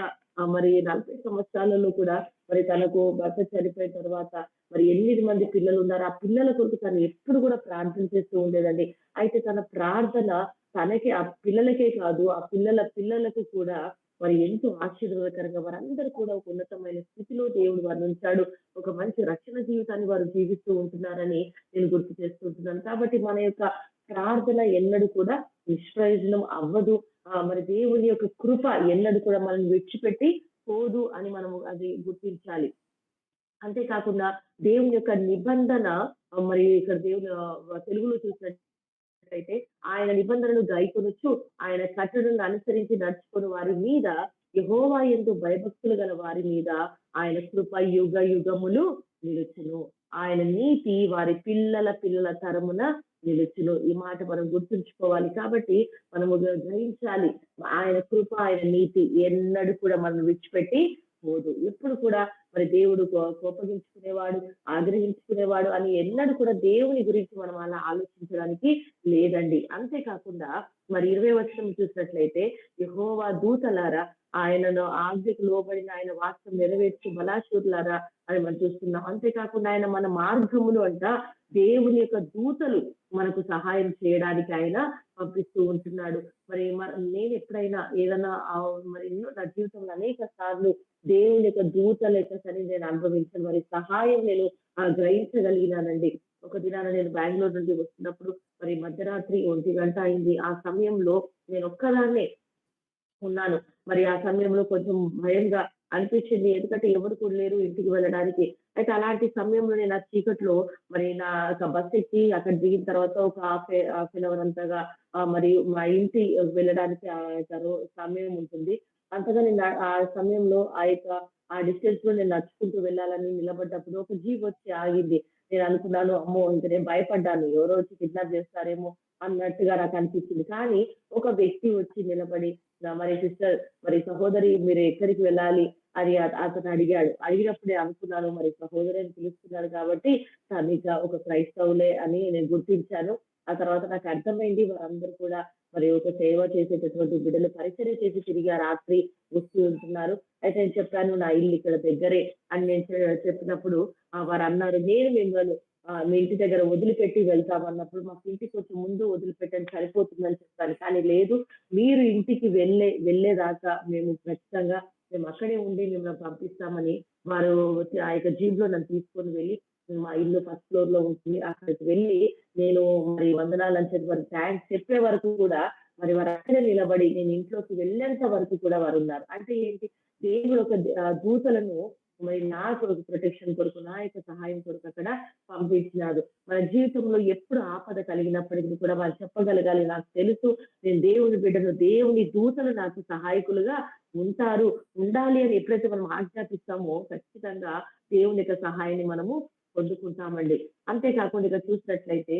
మరి 40 సంవత్సరాలలో కూడా మరి తనకు భర్త చనిపోయిన తర్వాత మరి 8 మంది పిల్లలు ఉన్నారు. ఆ పిల్లల కొరకు తను ఎప్పుడు కూడా ప్రార్థన చేస్తూ ఉండేదండి. అయితే తన ప్రార్థన తనకి, ఆ పిల్లలకే కాదు, ఆ పిల్లలకు కూడా మరి ఎంతో ఆశీర్వాదకరంగా వారందరూ కూడా ఒక ఉన్నతమైన స్థితిలో దేవుడు వారిని ఉంచాడు. ఒక మంచి రక్షణ జీవితాన్ని వారు జీవిస్తూ ఉంటున్నారని నేను గుర్తు చేస్తుంటున్నాను. కాబట్టి మన యొక్క ప్రార్థన ఎన్నడూ కూడా నిష్ప్రయోజనం అవ్వదు. మరి దేవుని యొక్క కృప ఎన్నడూ కూడా మనల్ని విడిచిపెట్టి పోదు అని మనము అది గుర్తించాలి. అంతేకాకుండా దేవుని యొక్క నిబంధన, మరి ఇక్కడ దేవుని తెలుగులో చూసినట్లయితే, ఆయన నిబంధనను గైకొనొచ్చు, ఆయన కట్టడలను అనుసరించి నడుచుకుని వారి మీద, యెహోవా యందు భయభక్తులు గల వారి మీద ఆయన కృప యుగ యుగములు నిలుచును. ఆయన నీతి వారి పిల్లల తరమున నిలుచును. ఈ మాట మనం గుర్తుంచుకోవాలి. కాబట్టి మనము గ్రహించాలి, ఆయన కృప, ఆయన నీతి ఎన్నడూ కూడా మనం విడిచిపెట్టి పోదు. ఎప్పుడు కూడా మరి దేవుడు కోపగించుకునేవాడు, ఆగ్రహించుకునేవాడు అని ఎన్నడూ కూడా దేవుని గురించి మనం అలా ఆలోచించడానికి లేదండి. అంతేకాకుండా మరి 20వ వచనం చూసినట్లయితే, యెహోవా దూతలారా, ఆయనను ఆజ్ఞకు లోబడిన ఆయన వాక్యం నెరవేర్చి బలాశూరులారా అని మనం చూస్తున్నాం. అంతేకాకుండా ఆయన మన మార్గములు దేవుని యొక్క దూతలు మనకు సహాయం చేయడానికి ఆయన పంపిస్తూ ఉంటున్నాడు. మరి నేను ఎప్పుడైనా ఏదైనా మరి నా జీవితంలో అనేక సార్లు దేవుని యొక్క దూతల యొక్క సన్నిధిని నేను అనుభవించాను. మరి సహాయం నేను గ్రహించగలిగినానండి. ఒక దినాన నేను బెంగుళూరు నుండి వస్తున్నప్పుడు మరి మధ్యరాత్రి 1 గంట అయింది. ఆ సమయంలో నేనొక్కదాన్నే ఉన్నాను. మరి ఆ సమయంలో కొంచెం భయంగా అనిపించింది. ఎందుకంటే ఎవరు కూడా లేరు ఇంటికి వెళ్ళడానికి. అయితే అలాంటి సమయంలో నేను ఆ చీకట్లో మరి నా ఒక బస్ ఎక్కి అక్కడ దిగిన తర్వాత ఒక హాఫ్ ఎన్ అవర్ అంతగా మరి మా ఇంటి వెళ్ళడానికి సమయం ఉంటుంది. అంతగా నేను ఆ సమయంలో ఆ డిస్టెన్స్‌లో నేను నడుచుకుంటూ వెళ్ళాలని నిలబడ్డప్పుడు ఒక జీప్ వచ్చి ఆగింది. నేను అనుకున్నాను, అమ్మో! ఇంక నేను భయపడ్డాను. ఎవరో వచ్చి కిడ్నాప్ చేస్తారేమో అన్నట్టుగా నాకు అనిపించింది. కానీ ఒక వ్యక్తి వచ్చి నిలబడి మరి సిస్టర్, మరి సహోదరి మీరు ఎక్కడికి వెళ్ళాలి అని అతను అడిగాడు. అడిగినప్పుడే అనుకున్నాను, మరి సహోదరి అని పిలుస్తున్నాడు కాబట్టి తనిక ఒక క్రైస్తవులే అని నేను గుర్తించాను. ఆ తర్వాత నాకు అర్థమైంది వారందరూ కూడా మరి ఒక సేవ చేసేటటువంటి బిడ్డలు పరిచర్య చేసి తిరిగి ఆ రాత్రి వస్తూ ఉంటున్నారు. అయితే నేను చెప్పాను, నా ఇల్లు ఇక్కడ దగ్గరే అని నేను చెప్పినప్పుడు వారన్నారు, నేను మిమ్మల్ని మీ ఇంటి దగ్గర వదిలిపెట్టి వెళ్తామన్నప్పుడు, మాకు ఇంటికి కొంచెం ముందు వదిలిపెట్టండి సరిపోతుందని చెప్పాను. కానీ లేదు, మీరు ఇంటికి వెళ్ళేదాకా మేము అక్కడే ఉండి మిమ్మల్ని పంపిస్తామని వారు ఆ యొక్క జీప్‌లో నన్ను తీసుకొని వెళ్ళి మా ఇల్లు ఫస్ట్ ఫ్లోర్‌లో ఉంటుంది. అక్కడికి వెళ్ళి నేను మరి వందనాలని చెప్పి వారికి థాంక్స్ చెప్పే వరకు కూడా మరి వారు అక్కడే నిలబడి నేను ఇంట్లోకి వెళ్ళేంత వరకు కూడా వారున్నారు. అంటే ఏంటి, దేవుడు ఒక దూతలను మరి నా కొరకు ప్రొటెక్షన్ కొరకు, నా యొక్క సహాయం కొరకు అక్కడ పంపించినాడు. మన జీవితంలో ఎప్పుడు ఆపద కలిగినప్పటికి కూడా వారు చెప్పగలగాలి, నాకు తెలుసు నేను దేవుని బిడ్డను, దేవుని దూతలు నాకు సహాయకులుగా ఉండాలి అని ఎప్పుడైతే మనం ఆజ్ఞాపిస్తామో ఖచ్చితంగా దేవుని యొక్క సహాయాన్ని మనము పొందుకుంటామండి. అంతేకాకుండా ఇక్కడ చూసినట్లయితే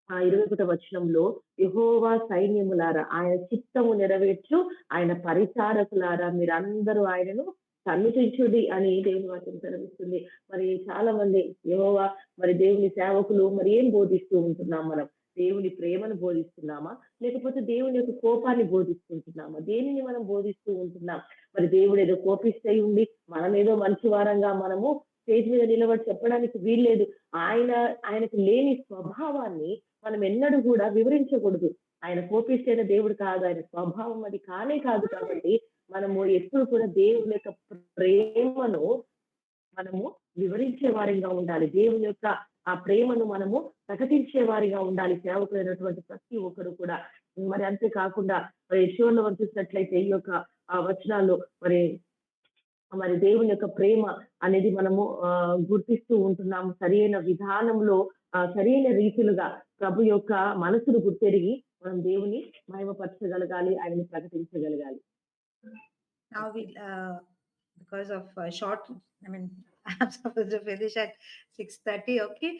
ఆ 21 వచనంలో, యెహోవా సైన్యములారా ఆయన చిత్తము నెరవేర్చు ఆయన పరిచారకులారా మీరందరూ ఆయనను సన్నుతించుడి అని దేవుని వాక్యం సెలవిస్తుంది. మరి చాలా మంది యెహోవా మరి దేవుని సేవకులు మరి ఏం బోధిస్తూ ఉంటున్నాం మనం? దేవుని ప్రేమను బోధిస్తున్నామా? లేకపోతే దేవుని యొక్క కోపాన్ని బోధిస్తుంటున్నామా? దేనిని మనం బోధిస్తూ ఉంటున్నాం? మరి దేవుడు ఏదో కోపిష్ఠ ఉండి మనమేదో మంచి వారంగా మనము స్టేజ్ మీద నిలబడి చెప్పడానికి వీల్లేదు. ఆయనకు లేని స్వభావాన్ని మనం ఎన్నడూ కూడా వివరించకూడదు. ఆయన కోపిష్ఠైన దేవుడు కాదు. ఆయన స్వభావం అది కానే కాదు కాబట్టి, మనము ఎప్పుడు కూడా దేవుని యొక్క ప్రేమను మనము వివరించే వారిగా ఉండాలి. దేవుని యొక్క ఆ ప్రేమను మనము ప్రకటించే వారిగా ఉండాలి. సేవకులైనటువంటి ప్రతి ఒక్కరు కూడా. మరి అంతే కాకుండా మరి యెషూవలో మనం చూసినట్లయితే ఈ యొక్క వచనాల్లో మరి మరి దేవుని యొక్క ప్రేమ అనేది మనము గుర్తిస్తూ ఉంటున్నాము. సరియైన విధానంలో సరియైన రీతిలుగా ప్రభు యొక్క మనసును గుర్తెరిగి మనం దేవుని మహిమపరచగలగాలి, ఆయనని ప్రకటించగలగాలి. Now because of short, I mean, I'm supposed to finish at 6:30. Okay,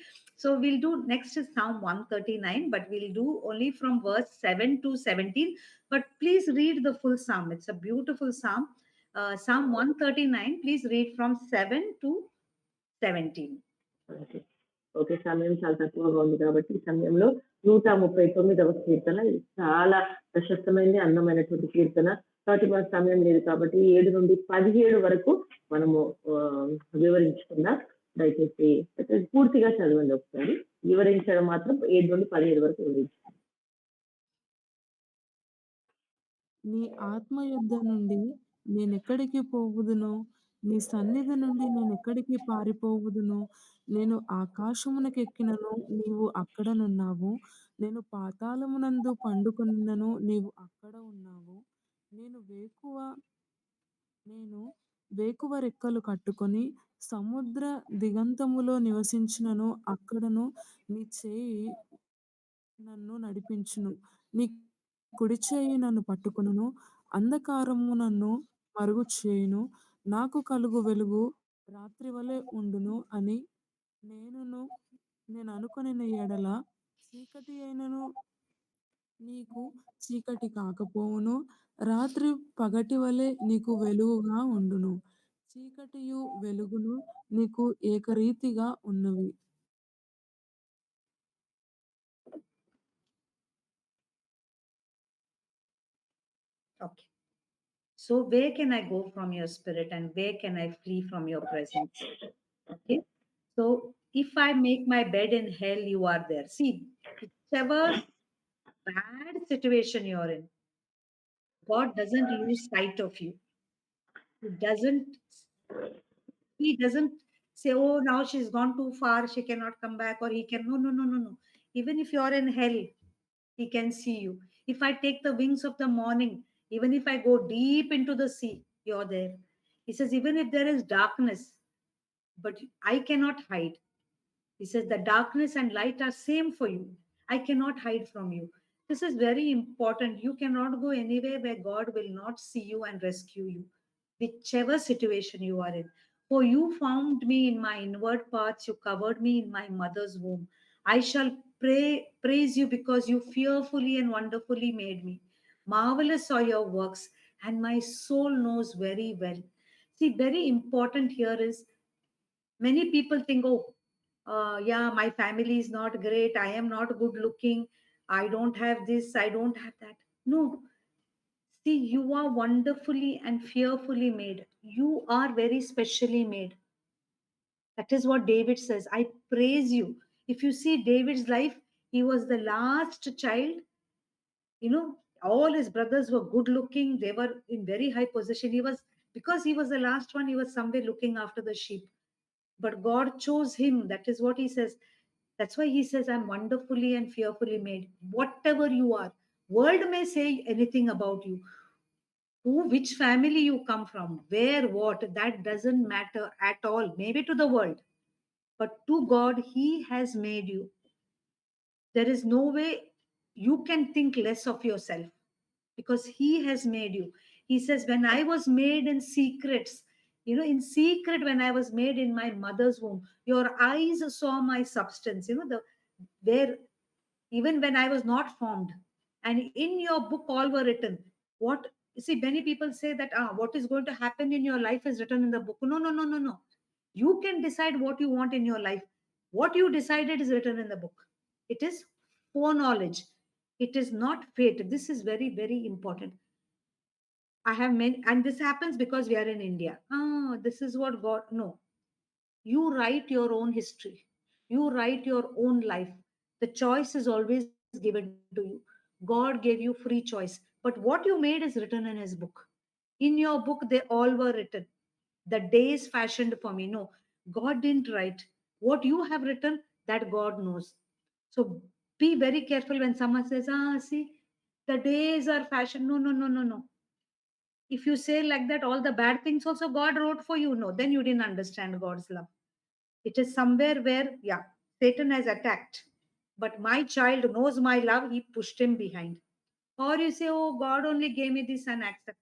so we'll do next is Psalm 139, but we'll do only from verse 7 to 17. But please read the full psalm. It's a beautiful psalm. Psalm 139. Please read from 7 to 17. Okay. సమయం చాలా తక్కువగా ఉంది కాబట్టి ఈ సమయంలో 139వ కీర్తన చాలా ప్రశస్తమైనది, అందమైనటువంటి కీర్తన. కాబట్టి మన సమయం లేదు కాబట్టి 7 నుండి 17 వరకు మనము వివరించుకుందాం. దయచేసి పూర్తిగా చదవండి ఒకసారి. వివరించడం మాత్రం 7 నుండి 17 వరకు వివరించండి. నీ ఆత్మ యుద్ధ నుండి నేనెక్కడికి పోవుదును? నీ సన్నిధి నుండి నేనెక్కడికి పారిపోవుదును? నేను ఆకాశమునకెక్కినను నీవు అక్కడనున్నావు. నేను పాతాళమునందు పండుకొనినను నీవు అక్కడ ఉన్నావు. నేను వేకువ రెక్కలు కట్టుకొని సముద్ర దిగంతములో నివసించినను అక్కడను నీ చేయి నన్ను నడిపించును. నీ కుడి చేయి నన్ను పట్టుకొనును. అంధకారము నన్ను మరుగు చేయును. నాకు కలుగు వెలుగు రాత్రివలె ఉండును అని నేననుకొనిన యెడల చీకటి అయినను నీకు చీకటి కాకపోవును. రాత్రి పగటి వలె నీకు వెలుగుగా ఉండును. చీకటియు వెలుగును నీకు ఏకరీతిగా ఉన్నవి. Okay. So where can I go from your spirit and where can I flee from your presence? Okay. So if I make my bed in hell, you are there. See, whichever bad situation you're in, God doesn't lose sight of you. He doesn't, he doesn't say, oh, now she's gone too far, she cannot come back, or he can. No, no, no, no, no. Even if you're in hell, he can see you. If I take the wings of the morning, even if I go deep into the sea, you're there. He says, even if there is darkness, but I cannot hide. He says, the darkness and light are same for you. I cannot hide from you. This is very important. You cannot go anywhere where God will not see you and rescue you, whichever situation you are in. For you found me in my inward parts, you covered me in my mother's womb. I shall praise you because you fearfully and wonderfully made me. Marvelous are your works, and my soul knows very well. See, very important here is many people think, oh, yeah, my family is not great, I am not good looking, I don't have this, I don't have that. No, see, you are wonderfully and fearfully made. You are very specially made. That is what David says. I praise you. If you see David's life, he was the last child. You know, all his brothers were good looking, they were in very high position. He was, because he was the last one, he was somewhere looking after the sheep, but God chose him. That is what he says. That's why he says, I'm wonderfully and fearfully made. Whatever you are, world may say anything about you. Who, which family you come from, where, what, that doesn't matter at all. Maybe to the world, but to God, He has made you. There is no way you can think less of yourself because He has made you. He says, when I was made in secrets, in secret, when I was made in my mother's womb, your eyes saw my substance, where even when I was not formed. And in your book, all were written. What, see, many people say that, what is going to happen in your life is written in the book. No, no, no, no, no. You can decide what you want in your life. What you decided is written in the book. It is foreknowledge. It is not fate. This is very, very important. I have many, and this happens because we are in India. This is what God, no. You write your own history. You write your own life. The choice is always given to you. God gave you free choice. But what you made is written in His book. In your book, they all were written. The days fashioned for me. No, God didn't write. What you have written, that God knows. So be very careful when someone says, see, the days are fashioned. No, no, no, no, no. If you say like that, all the bad things also God wrote for you. No, then you didn't understand God's love. It is somewhere where, yeah, Satan has attacked. But my child knows my love, he pushed him behind. Or you say, oh, God only gave me this and accept.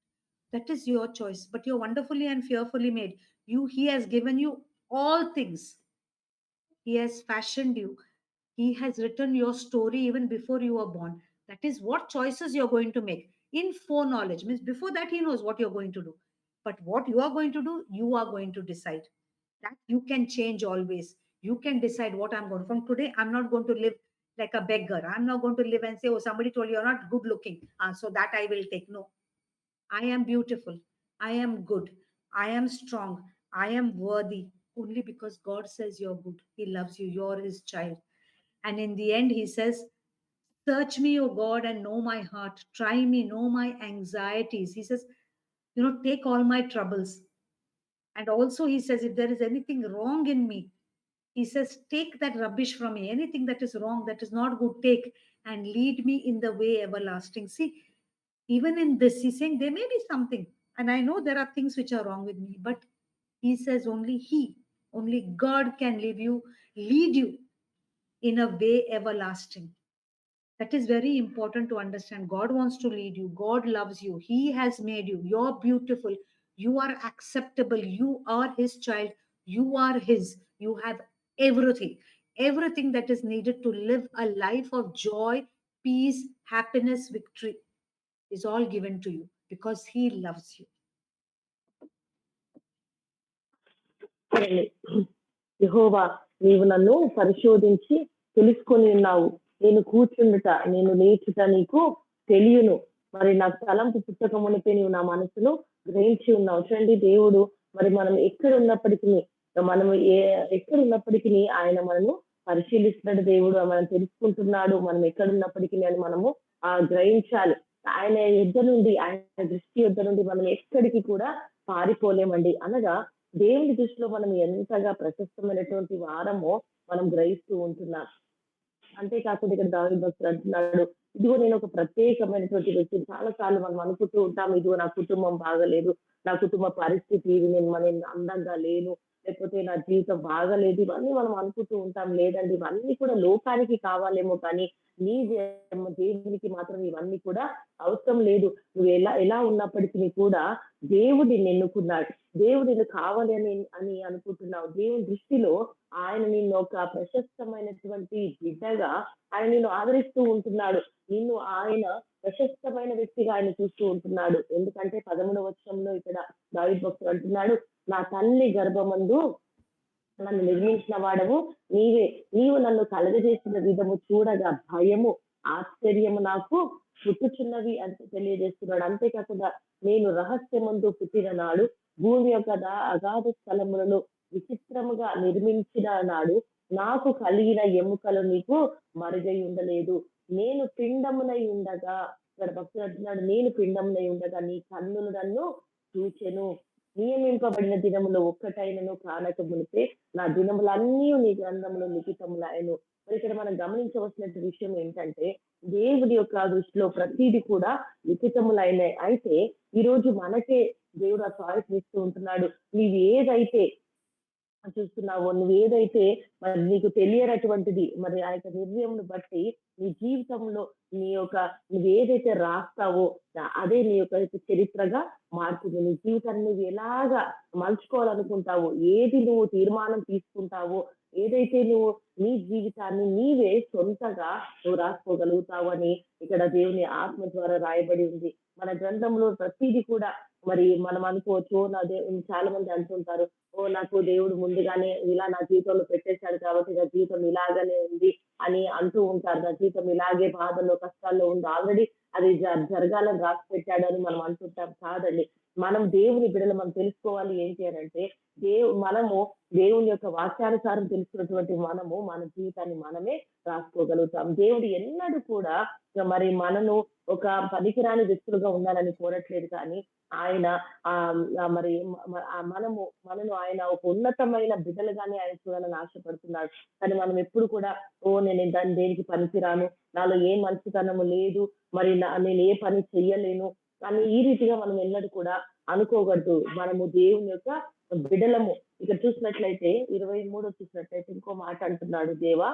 That is your choice. But you're wonderfully and fearfully made. He has given you all things. He has fashioned you. He has written your story even before you were born. That is what choices you're going to make. In foreknowledge means before that, he knows what you're going to do. But what you are going to do, you are going to decide. That you can change always. You can decide what I'm going to. From today, I'm not going to live like a beggar. I'm not going to live and say, oh, somebody told you you're not good looking. So that I will take. No, I am beautiful. I am good. I am strong. I am worthy only because God says you're good. He loves you. You're His child. And in the end, He says, search me, O God, and know my heart. Try me, know my anxieties. He says, take all my troubles. And also, He says, if there is anything wrong in me, He says, take that rubbish from me. Anything that is wrong, that is not good, take and lead me in the way everlasting. See, even in this, He's saying there may be something. And I know there are things which are wrong with me, but He says only God can lead you in a way everlasting. That is very important to understand. God wants to lead you. God loves you. He has made you. You're beautiful. You are acceptable. You are His child. You are His. You have everything. Everything that is needed to live a life of joy, peace, happiness, victory is all given to you because He loves you. యెహోవా నీవు నన్ను పరిశోధించి తెలుసుకొని ఉన్నావు. నేను కూర్చుండుట నేను లేచుట నీకు తెలియను. మరి నాకు తలంపు పుస్తకం మునిపే నీవు నా మనసును గ్రహించి ఉన్నావు. చూడండి, దేవుడు మరి మనం ఎక్కడ ఉన్నప్పటికీ ఆయన మనము పరిశీలిస్తున్నాడు. దేవుడు మనం తెలుసుకుంటున్నాడు. మనం ఎక్కడున్నప్పటికీ అని మనము గ్రహించాలి. ఆయన దృష్టి యొద్ద నుండి మనం ఎక్కడికి కూడా పారిపోలేమండి. అనగా దేవుని దృష్టిలో మనం ఎంతగా ప్రశస్తమైనటువంటి వారమో మనం గ్రహిస్తూ ఉంటున్నాం. అంతేకాకుండా ఇక్కడ దావీదు భక్తుడు అంటున్నాడు, ఇదిగో నేను ఒక ప్రత్యేకమైనటువంటి వ్యక్తిని. చాలా సార్లు మనం అనుకుంటూ ఉంటాం, ఇదిగో నా కుటుంబం బాగలేదు, నా కుటుంబ పరిస్థితి ఇది, నేను అందంగా లేను, లేకపోతే నా జీవితం బాగలేదు, ఇవన్నీ మనం అనుకుంటూ ఉంటాం. లేదండి, ఇవన్నీ కూడా లోకానికి కావాలేమో కానీ దేవునికి మాత్రం ఇవన్నీ కూడా అవసరం లేదు. నువ్వు ఎలా ఎలా ఉన్నప్పటికీ కూడా దేవుడు నిన్ను ఎన్నుకున్నాడు. దేవుడు నిన్ను కావాలి అని అనుకుంటున్నావు. దేవుని దృష్టిలో ఆయన నిన్ను ఒక ప్రశస్తమైనటువంటి బిడ్డగా ఆయన నిన్ను ఆదరిస్తూ ఉంటున్నాడు. నిన్ను ఆయన ప్రశస్తమైన వ్యక్తిగా ఆయన చూస్తూ ఉంటున్నాడు. ఎందుకంటే 13వ వచనంలో ఇక్కడ దావీదు భక్తుడు అంటున్నాడు, నా తల్లి గర్భమందు నన్ను నిర్మించిన వాడవు నీవే. నీవు నన్ను కలగజేసిన విధము చూడగా భయము, ఆశ్చర్యము నాకు పుట్టుచున్నవి అని తెలియజేస్తున్నాడు. అంతేకాకుండా నేను రహస్యమందు పుట్టిన నాడు, భూమి యొక్క అగాధ స్థలములను విచిత్రముగా నిర్మించిన నాడు, నాకు కలిగిన ఎముకలు నీకు మరుగై ఉండలేదు. నేను పిండమునై ఉండగా, ఇక్కడ భక్తుడు అంటున్నాడు, నేను పిండమునై ఉండగా నీ కన్నులు నన్ను చూచెను. నియమింపబడిన దినములో ఒక్కటైనను కానక మునిపే నా దినములన్నీ నీ గ్రంథంలో లిఖితములైను. మరి ఇక్కడ మనం గమనించవలసిన విషయం ఏంటంటే, దేవుడి యొక్క దృష్టిలో ప్రతిదీ కూడా లిఖితములైనాయి. అయితే ఈ రోజు మనకే దేవుడు ఆ చాయిస్ ఇస్తూ ఉంటున్నాడు. నీవు ఏదైతే చూస్తున్నావో, నువ్వు ఏదైతే మరి నీకు తెలియనటువంటిది, మరి ఆ యొక్క నిర్ణయంను బట్టి నీ జీవితంలో నువ్వు ఏదైతే రాస్తావో అదే నీ యొక్క చరిత్రగా మారుతుంది. నీ జీవితాన్ని నువ్వు ఎలాగా మలుచుకోవాలనుకుంటావో, ఏది నువ్వు తీర్మానం తీసుకుంటావో, ఏదైతే నువ్వు నీ జీవితాన్ని నీవే సొంతగా నువ్వు రాసుకోగలుగుతావు అని ఇక్కడ దేవుని ఆత్మ ద్వారా రాయబడి ఉంది. మన గ్రంథంలో ప్రతిదీ కూడా మరి మనం అనుకోవచ్చు, చాలా మంది అంటుంటారు, నాకు దేవుడు ముందుగానే ఇలా నా జీవితంలో పెట్టేశాడు కాబట్టి నా జీవితం ఇలాగనే ఉంది అని అంటూ ఉంటారు. నా జీవితం ఇలాగే బాధల్లో కష్టాల్లో ఉంది, ఆల్రెడీ అది జరగాలని రాసి పెట్టాడు అని మనం అంటుంటాం. కాదండి, మనం దేవుని బిడ్డలు మనం తెలుసుకోవాలి ఏంటి అని అంటే, మనము దేవుని యొక్క వాక్యానుసారం తెలుసుకున్నటువంటి మనము మన జీవితాన్ని మనమే రాసుకోగలుగుతాం. దేవుడు ఎన్నడూ కూడా మరి మనను ఒక పనికిరాని వ్యక్తులుగా ఉండాలని కోరట్లేదు, కానీ ఆయన మరి మనను ఆయన ఒక ఉన్నతమైన బిడ్డలుగానే ఆయన చూడాలని ఆశపడుతున్నాడు. కానీ మనం ఎప్పుడు కూడా నేను దాన్ని దేనికి పనికిరాను, నాలో ఏ మంచితనము లేదు, మరి నేను ఏ పని చెయ్యలేను అని ఈ రీతిగా మనం ఎన్నడూ కూడా అనుకోకూడదు. మనము దేవుని యొక్క బిడలము. ఇక్కడ చూసినట్లయితే 23 చూసినట్లయితే ఇంకో మాట అంటున్నాడు, దేవా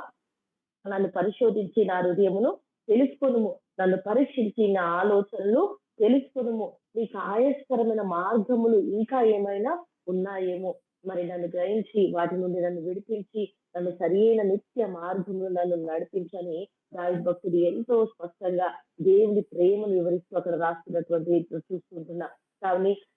నన్ను పరిశోధించి నా హృదయమును తెలుసుకొనుము, నన్ను పరీక్షించి నా ఆలోచనలు తెలుసుకొనుము, నీకు ఆయస్కరమైన మార్గములు ఇంకా ఏమైనా ఉన్నాయేమో, మరి నన్ను గ్రహించి వాటి నుండి నన్ను విడిపించి నన్ను సరియైన నిత్య మార్గములు నన్ను నడిపించని దావీదు భక్తుడు ఎంతో స్పష్టంగా దేవుని ప్రేమను వివరిస్తూ అక్కడ రాస్తున్నటువంటి చూస్తుంటున్నా.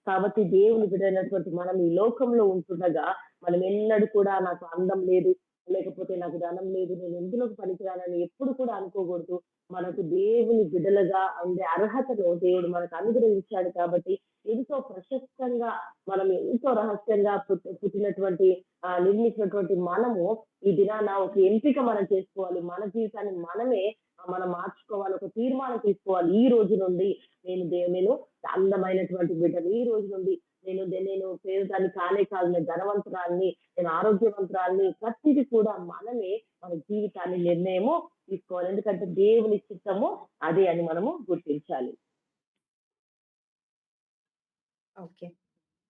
కాబట్టి దేవుని బిడ్డైనటువంటి మనం ఈ లోకంలో ఉంటుండగా మనం ఎన్నడూ కూడా నాకు అందం లేదు, లేకపోతే నాకు ధనం లేదు, నేను ఎందులోకి పనికిరానని ఎప్పుడు కూడా అనుకోకూడదు. మనకు దేవుని బిడ్డలుగా ఉండే అర్హతను దేవుడు మనకు అనుగ్రహించాడు. కాబట్టి ఎంతో ప్రశస్తంగా మనం ఎంతో రహస్యంగా పుట్టినటువంటి నిర్మించినటువంటి మనము ఈ దినాన ఒక ఎంపిక మనం చేసుకోవాలి. మన జీవితాన్ని మనం మార్చుకోవాలి. ఒక తీర్మానం తీసుకోవాలి. ఈ రోజు నుండి నేను అందమైనటువంటి బిడ్డను, ఈ రోజు నుండి నేను పేరుదాన్ని కానే కాదు, నేను ధనవంతురాల్ని, నేను ఆరోగ్యవంతురాల్ని, ప్రతిదీ కూడా మనమే మన జీవితాన్ని నిర్ణయము తీసుకోవాలి. ఎందుకంటే దేవుని చిత్తము అదే అని మనము గుర్తించాలి. Okay.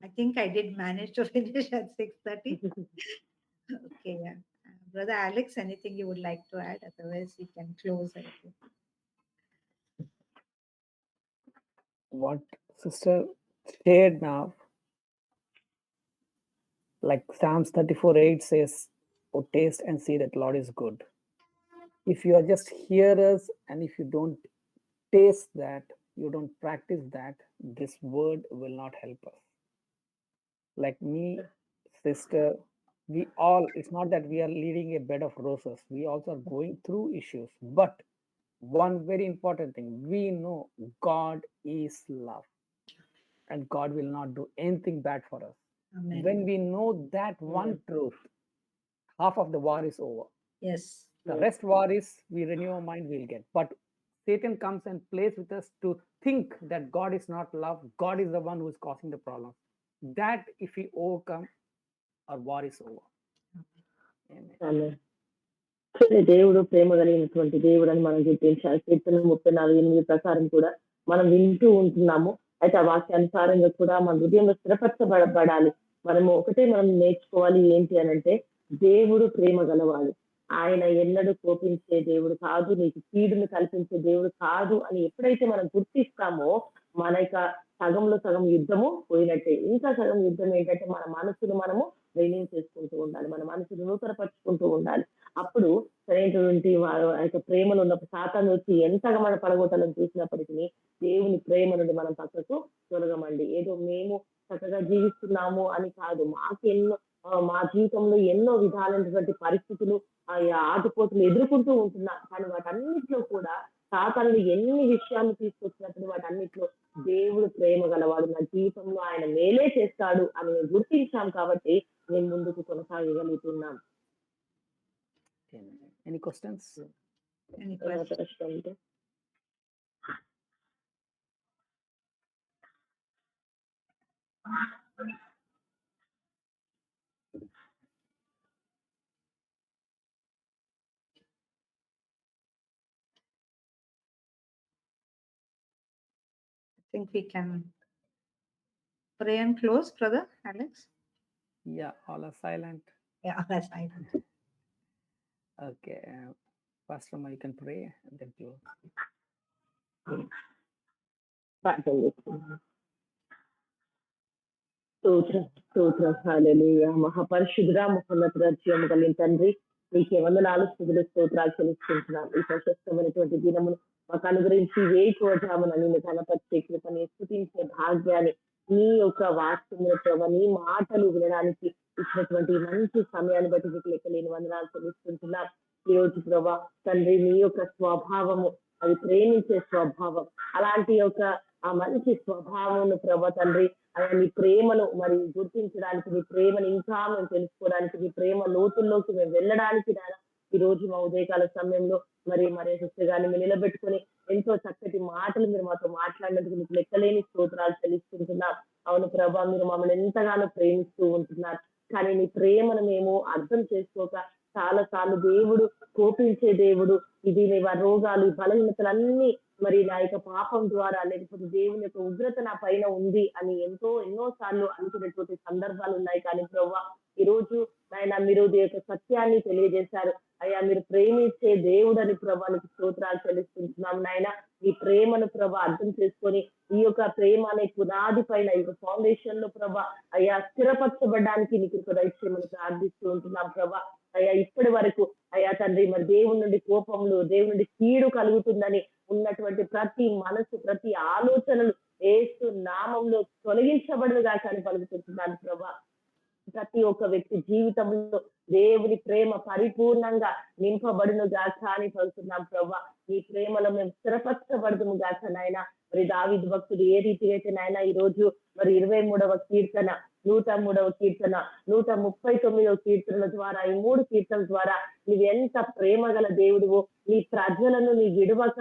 I think I did manage to finish at 6:30. Okay, yeah. Brother Alex, anything you would like to add? Otherwise, we can close. I think. What sister shared now, like Psalms 34:8 says, oh, taste and see that Lord is good. If you are just hearers and if you don't taste that, you don't practice that, this word will not help us. Like me, sister, we all, it's not that we are leading a bed of roses, we also are going through issues. But one very important thing, we know God is love and God will not do anything bad for us. Amen. When we know that one truth, half of the war is over. Yes. The rest war is we renew our mind, we'll get. But Satan comes and plays with us to think that God is not love, God is the one who is causing the problem. That if we overcome, our war is over. Amen. ఆమేన్. సరే, దేవుడు ప్రేమ కలిగినటువంటి దేవుడు అని మనం గుర్తించాలి. కీర్తన 34:8 ప్రకారం కూడా మనం వింటూ ఉంటున్నాము. అయితే ఆ వాక్యానుసారంగా కూడా మన హృదయంలో స్థిరపరచబడాలి. మనం నేర్చుకోవాలి ఏంటి అనంటే, దేవుడు ప్రేమ గలవాడు. ఆయన ఎన్నడూ కోపించే దేవుడు కాదు, నీకు కీడును కల్పించే దేవుడు కాదు అని ఎప్పుడైతే మనం గుర్తిస్తామో, మన యొక్క సగంలో సగం యుద్ధము పోయినట్టే. ఇంకా సగం యుద్ధం ఏంటంటే, మన మనసును మనము రెన్యూ చేసుకుంటూ ఉండాలి, మన మనసును నూతనపరుచుకుంటూ ఉండాలి. అప్పుడు సరైనటువంటి ఆ యొక్క ప్రేమలో ఉన్నప్పుడు సాతాను వచ్చి ఎంతగా మన పడగొట్టాలని చూసినప్పటికీ దేవుని ప్రేమ నుండి మనం పక్కకు తొలగమండి. ఏదో మేము చక్కగా జీవిస్తున్నాము అని కాదు, మా జీవితంలో ఎన్నో విధాలైనటువంటి పరిస్థితులు, ఆ ఆటుపోతులు ఎదుర్కొంటూ ఉంటున్నాం. కానీ వాటన్నిటిలో కూడా సాతాను ఎన్ని విషయాలు తీసుకొచ్చినప్పుడు వాటన్నిటిలో దేవుడు ప్రేమ గలవాడు, నా జీవితంలో ఆయన మేలే చేస్తాడు అని మేము గుర్తించాం కాబట్టి మేము ముందుకు కొనసాగగలుగుతున్నాం. Amen. Any questions? Any questions? I think we can pray and close, brother Alex. Yeah, all are silent. Yeah, that's right. Okay. Pastor Ma, you can pray and then close. ప్రార్థన చేసుకుందాం. స్తోత్రం హల్లెలూయా. మహాపరిశుద్ధుడా, మహోన్నతుడా, జీవము కలిగిన తండ్రి, నీకే వందనాలు, స్తుతులు, స్తోత్రాలు చెల్లిస్తున్నాం. ఈ ప్రశస్తమైనటువంటి దినమును మాకు అనుగ్రహించి వేకువజామున నిన్ను కనపరిచే కృపని, స్తుతించే భాగ్యాన్ని, నీ యొక్క వాక్యముల ప్రభావ, నీ మాటలు వినడానికి ఇచ్చినటువంటి మంచి సమయాన్ని బట్టి మీకు లెక్కలేని వందనాలు చెల్లిస్తుంటున్నాం. ఈ రోజు ప్రభా తండ్రి, నీ యొక్క స్వభావము అది ప్రేమించే స్వభావం. అలాంటి యొక్క ఆ మంచి స్వభావమును ప్రభా తండ్రి, నీ ప్రేమను మరి గుర్తించడానికి, నీ ప్రేమను ఇంకా మేము తెలుసుకోవడానికి, నీ ప్రేమ లోతుల్లోకి మేము వెళ్ళడానికి ఈ రోజు మా ఉదయకాల సమయంలో మరి సిస్టర్ గారిని మీరు నిలబెట్టుకొని ఎంతో చక్కటి మాటలు మీరు మాతో మాట్లాడినందుకు మీకు లెక్కలేని స్తోత్రాలు చెల్లిస్తుంటున్నాం. అవును ప్రభా, మీరు మమ్మల్ని ఎంతగానో ప్రేమిస్తూ ఉంటున్నారు. కానీ నీ ప్రేమను మేము అర్థం చేసుకోక చాలా సార్లు దేవుడు కోపించే దేవుడు, ఇది నీ రోగాలు, బలహీనతలన్నీ మరి నా యొక్క పాపం ద్వారా, లేకపోతే దేవుని యొక్క ఉగ్రత నా పైన ఉంది అని ఎన్నో సార్లు అనుకునేటువంటి సందర్భాలు ఉన్నాయి. కానీ ప్రభా ఈ రోజు నాయన మీరు యొక్క సత్యాన్ని తెలియజేశారు. అయ్యా, మీరు ప్రేమించే దేవుడని ప్రభానికి స్తోత్రాలు చెల్లిస్తున్నాం. నాయన ఈ ప్రేమను ప్రభా అర్థం చేసుకొని ఈ యొక్క ప్రేమ అనే పునాది పైన, ఈ ఫౌండేషన్ లో ప్రభా అయ్యా స్థిరపరచబడడానికి నీకు దయచేయమని ప్రార్థిస్తూ ఉంటున్నాం. ప్రభా అయ్యా, ఇప్పటి వరకు అయ్యా తండ్రి మరి దేవుని నుండి కోపములు, దేవుని నుండి కీడు కలుగుతుందని ఉన్నటువంటి ప్రతి మనసు, ప్రతి ఆలోచనలు యేసు నామంలో తొలగించబడుగా కానీ పలుకుతుంటున్నాను. ప్రభా ప్రతి ఒక్క వ్యక్తి జీవితంలో దేవుని ప్రేమ పరిపూర్ణంగా నింపబడును గాక అని పలుకుతున్నాం. ప్రభా ఈ ప్రేమలో మేము స్థిరపరచబడుతుము గాక నాయన. మరి దావీదు భక్తుడు ఏ రీతిగా అయితే నాయన ఈ రోజు మరి 23వ కీర్తన, 103వ కీర్తన, 139వ కీర్తనల ద్వారా, ఈ 3 కీర్తనల ద్వారా నీవు ఎంత ప్రేమ గల దేవుడువో, నీ ప్రజలను నీ విడవక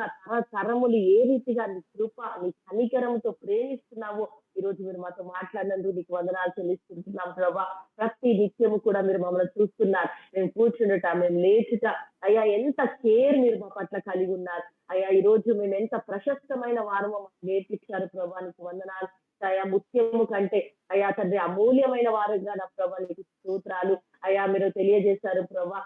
తరములు ఏ రీతిగా నీ కృప, నీ కనికరంతో ప్రేమిస్తున్నావో ఈ రోజు మీరు మాతో మాట్లాడినందుకు నీకు వందనాలు చెల్లిస్తుంటున్నాం. ప్రభా ప్రతి నిత్యము కూడా మీరు మమ్మల్ని చూస్తున్నారు. మేము కూర్చుండట, మేము లేచుట, అయ్యా ఎంత కేర్ మీరు మా పట్ల కలిగి ఉన్నారు. అయ్యా ఈ రోజు మేము ఎంత ప్రశస్తమైన వారమో మాకు నేర్పించారు. ప్రభా నీకు వందనాలు. అయ్యా ముత్యము కంటే అయ్యా తండ్రి అమూల్యమైన వారుగా నా ప్రభా నీకు స్తోత్రాలు. అయ్యా మీరు తెలియజేశారు ప్రభా,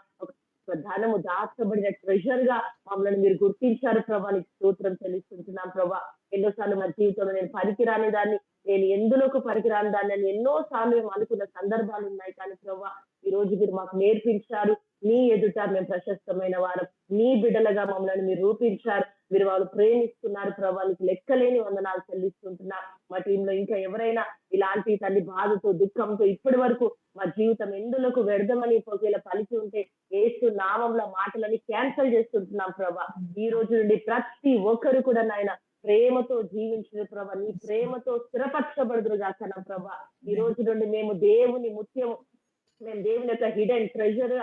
ధనము దాచబడిన ట్రెజర్ గా మమ్మల్ని మీరు గుర్తించారు. ప్రభా నీకు స్తోత్రం చెల్లిస్తుంటున్నాం. ప్రభా ఎన్నోసార్లు మా జీవితంలో నేను పనికిరాని దాన్ని, నేను ఎందులోకి పనికిరాని దాన్ని అని ఎన్నోసార్లు మేము అనుకున్న సందర్భాలు ఉన్నాయి. కానీ ప్రభా ఈ రోజు మీరు మాకు నేర్పించారు. నీ ఎదుట మేము ప్రశస్తమైన వారు, నీ బిడ్డలుగా మమ్మల్ని మీరు రూపించారు. మీరు వాళ్ళు ప్రేమిస్తున్నారు. ప్రభా నీకు లెక్కలేని వందనాలు చెల్లిస్తుంటున్నా. మా టీంలో ఇంకా ఎవరైనా ఇలాంటి తల్లి బాధతో, దుఃఖంతో ఇప్పటి వరకు మా జీవితం ఎందులకు వ్యర్థమని ఒకవేళ పలికి ఉంటే యేసు నామంలో మాటలని క్యాన్సల్ చేస్తుంటున్నాం. ప్రభా ఈ రోజు నుండి ప్రతి ఒక్కరు కూడా నాయన ప్రేమతో జీవించిన ప్రభా, నీ ప్రేమతో స్థిరపరచబడుదురు గాక నా ప్రభా. ఈ రోజు నుండి మేము దేవుని ముత్యము, మేము దేవుని యొక్క హిడెన్ ట్రెజర్,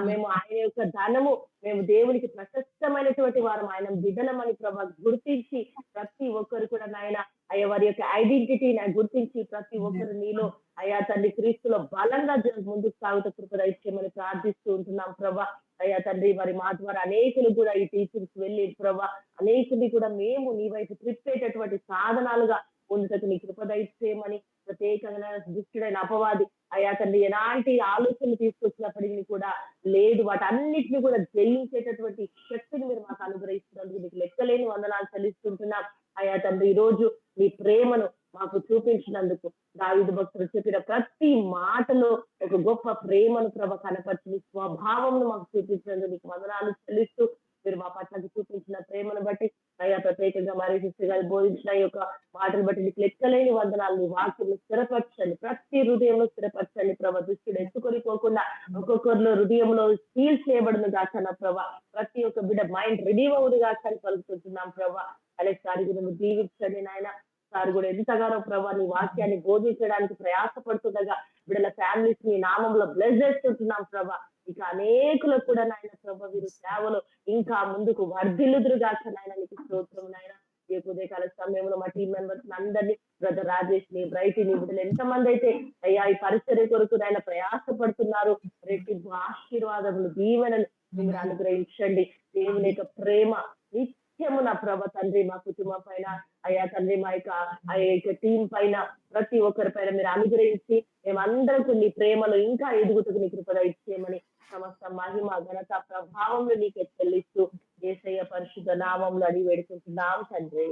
మేము ఆయన యొక్క ధనము, మేము దేవునికి ప్రశస్తమైనటువంటి వారు, ఆయన బిడ్డలమని ప్రభా గుర్తించి ప్రతి ఒక్కరు కూడా నాయన అయ్యా వారి యొక్క ఐడెంటిటీని గుర్తించి ప్రతి ఒక్కరు నీలో అయ్యా తండ్రి క్రీస్తులో బలంగా ముందుకు సాగుతూ కృప దయచేయమని ప్రార్థిస్తూ ఉంటున్నాం ప్రభా. అయ్యా తండ్రి మరి మా ద్వారా అనేకులు కూడా ఈ టీచింగ్స్ వెళ్ళి ప్రభా అనేకులు కూడా మేము నీ వైపు త్రిప్పేటటువంటి సాధనాలుగా పొందుటకు నీ కృప దయచేయమని ప్రత్యేకంగా దుష్టుడైన అపవాది అయ్యా తండ్రి ఎలాంటి ఆలోచనలు తీసుకొచ్చినప్పటికీ కూడా లేదు వాటన్నిటిని కూడా జయించేటటువంటి శక్తిని మీరు మాకు అనుగ్రహిస్తున్నందుకు మీకు లెక్కలేని వందనాలు చెల్లిస్తుంటున్నాం. అయ్యా తండ్రి ఈ రోజు నీ ప్రేమను మాకు చూపించినందుకు దావీదు భక్తుడు చెప్పిన ప్రతి మాటలో ఒక గొప్ప ప్రేమను ప్రభ కనపరిచి స్వభావంను మాకు చూపించినందుకు నీకు వందనాలు చెల్లిస్తూ మీరు మా పట్లకి చూపించిన ప్రేమను బట్టి అయ్యా ప్రత్యేకంగా మరి సిస్టర్ గారు బోధించిన ఈ యొక్క మాటలు బట్టి నీకు లెక్కలేని వందనాలు. నీ వాక్యం స్థిరపరచండి, ప్రతి హృదయంలో స్థిరపరచండి ప్రభ. దుష్టుడు ఎత్తుకొని పోకుండా ఒక్కొక్కరిలో హృదయంలో సీల్ చేయబడిన కాకన్నా ప్రభ. ప్రతి ఒక్క బిడ్డ మైండ్ రెడీ అవుడు కాకని పలుకుతుంటున్నాం ప్రభ. అలాగే సారి గురించి దీవించండి నాయన. సార్ కూడా ఎంతగానో ప్రభా నీ వాక్యాన్ని బోధించడానికి ప్రయాసపడుతుండగా బిడ్డల ఫ్యామిలీస్ నీ నామంలో బ్లెస్ చేస్తుంటున్నాం ప్రభా. ఇక అనేకులకు కూడా నాయన ప్రభ వీరు సేవలు ఇంకా ముందుకు వర్ధిల్లుదురుగా నాయన నీకు స్తోత్రం నాయన. ఈ ఉదయకాల సమయంలో మా టీం మెంబర్స్ అందరినీ బ్రదర్ రాజేష్ ని బ్రైట్ ని బిడ్డలు ఎంతమంది అయితే అయ్యా ఈ పరిచర్య కొరకు నాయన ప్రయాసపడుతున్నారు రెట్టింపు ఆశీర్వాదములు దీవెనలు మీరు అనుగ్రహించండి. దేవుని యొక్క ప్రేమ నిత్యము నా ప్రభ తండ్రి మా కుటుంబం పైన అయ్యా తండ్రి మా యొక్క టీం పైన ప్రతి ఒక్కరి పైన మీరు అనుగ్రహించి మేమందరం నీ ప్రేమలో ఇంకా ఎదుగుతకు నీ కృప ఇచ్చేయమని సమస్త మహిమ ఘనత ప్రభావంలో నీకే చెల్లిస్తూ యేసయ్య పరిశుద్ధ నామంలో అడిగి వేడుకుంటున్నాం తండ్రి.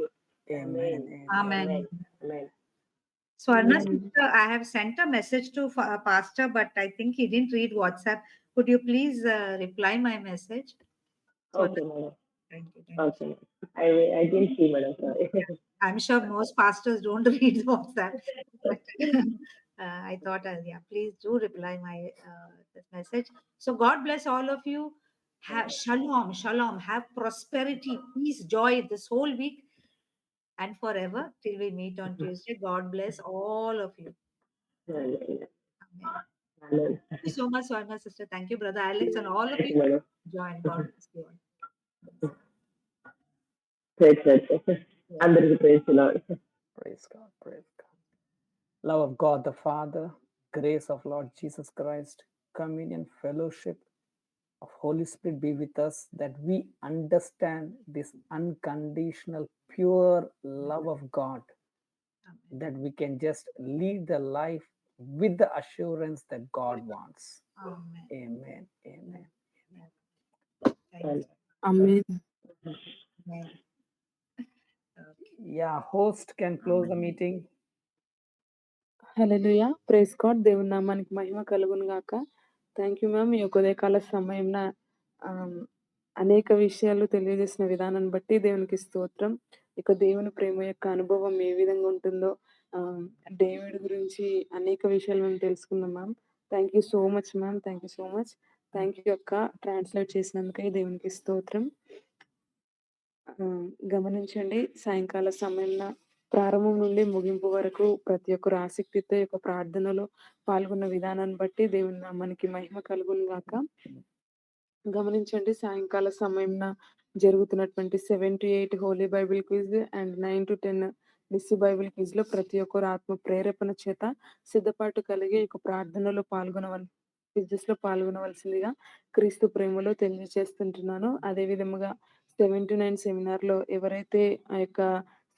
Swarna sister, I have sent a message to Pastor, but I think he didn't read WhatsApp. Could you please reply my message? Okay, madam. Thank you. Okay, I didn't see, madam. Sorry. I'm sure most pastors don't read WhatsApp, but I thought, yeah, please do reply my this message. So God bless all of you. Have shalom, shalom. Have prosperity, peace, joy this whole week and forever till we meet on Tuesday. God bless all of you. Amen. Thank you so much, Swarna sister. Thank you, brother Alex, and all of you join. God bless you all. Praise the Lord. Praise God, praise God. Love of God the Father, grace of Lord Jesus Christ, communion, fellowship of Holy Spirit be with us, that we understand this unconditional, pure love of God, that we can just lead the life with the assurance that God wants. Amen. Amen. Amen. Thank you. Amen. Amen. Yeah, host can close the meeting. Hallelujah. Praise God. దేవుని నామానికి మహిమ కలుగును గాక. Thank you ma'am. ఈ యొక్క ఉదయకాల సమయంన అనేక విషయాలు తెలియజేసిన విధానాన్ని బట్టి దేవునికి స్తోత్రం. ఇక దేవుని ప్రేమ యొక్క అనుభవం ఏ విధంగా ఉంటుందో డేవిడ్ గురించి అనేక విషయాలు మేము తెలుసుకున్నాం ma'am. Thank you so much ma'am. Thank you so much. Thank you అక్క ట్రాన్స్లేట్ చేసినందుకే దేవునికి స్తోత్రం. గమనించండి, సాయంకాల సమయంలో ప్రారంభం నుండి ముగింపు వరకు ప్రతి ఒక్కరు ఆసక్తితో ఈ యొక్క ప్రార్థనలో పాల్గొన్న విధానాన్ని బట్టి దేవుని నామానికి మహిమ కలుగును గాక. గమనించండి, సాయంకాల సమయంలో జరుగుతున్నటువంటి 7 to 8 holy bible quiz and 9 to 10 డిస్సి బైబిల్ క్విజ్ లో ప్రతి ఒక్కరు ఆత్మ ప్రేరేపణ చేత సిద్ధపాటు కలిగి ఈ ప్రార్థనలో క్విజెస్ లో పాల్గొనవలసిందిగా క్రీస్తు ప్రేమలో తెలియజేస్తుంటున్నాను. అదే విధముగా 7 to 9 సెమినార్ లో ఎవరైతే ఆ యొక్క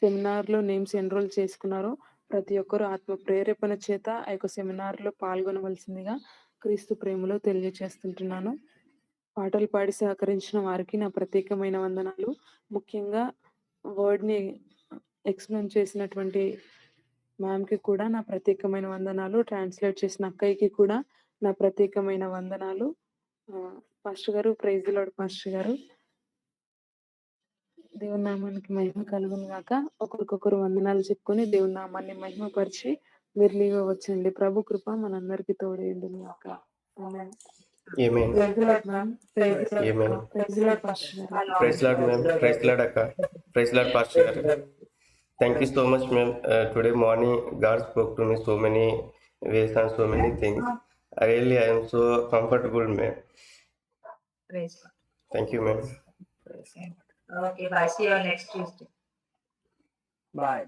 సెమినార్ లో నేమ్స్ ఎన్రోల్ చేసుకున్నారో ప్రతి ఒక్కరు ఆత్మ ప్రేరేపణ చేత ఆ యొక్క సెమినార్ లో పాల్గొనవలసిందిగా క్రీస్తు ప్రేమలో తెలియజేస్తుంటున్నాను. పాటలు పాడి సహకరించిన వారికి నా ప్రత్యేకమైన వందనాలు. ముఖ్యంగా వర్డ్ ని ఎక్స్ప్లెయిన్ చేసినటువంటి మ్యామ్ కి కూడా నా ప్రత్యేకమైన వందనాలు. ట్రాన్స్లేట్ చేసిన అక్కయ్యకి కూడా నా ప్రత్యేకమైన వందనాలు. పాస్టర్ గారు, ప్రైజ్ ది లార్డ్ పాస్టర్ గారు. దేవుని నామానికి మహిమ కలుగును గాక. ఒకరికొకరు వందనాలు చెప్పుకొని దేవుని నామాన్ని మహిమపరిచి మీరు లీవ్ అవ్వచ్చండి. ప్రభు కృప మనందరికి తోడేయండి గాక. Amen. Amen. Praise the Lord ma'am. Amen. Praise the Lord pastor గారు. Praise Lord, ma'am. Praise Lord, Akka. Praise Lord, Pastor garu. Thank you so much, ma'am. Today morning, God spoke to me so many ways and so many things. I am so comfortable, ma'am. Praise God. Thank you, ma'am. Okay, bye. See you next Tuesday. Bye.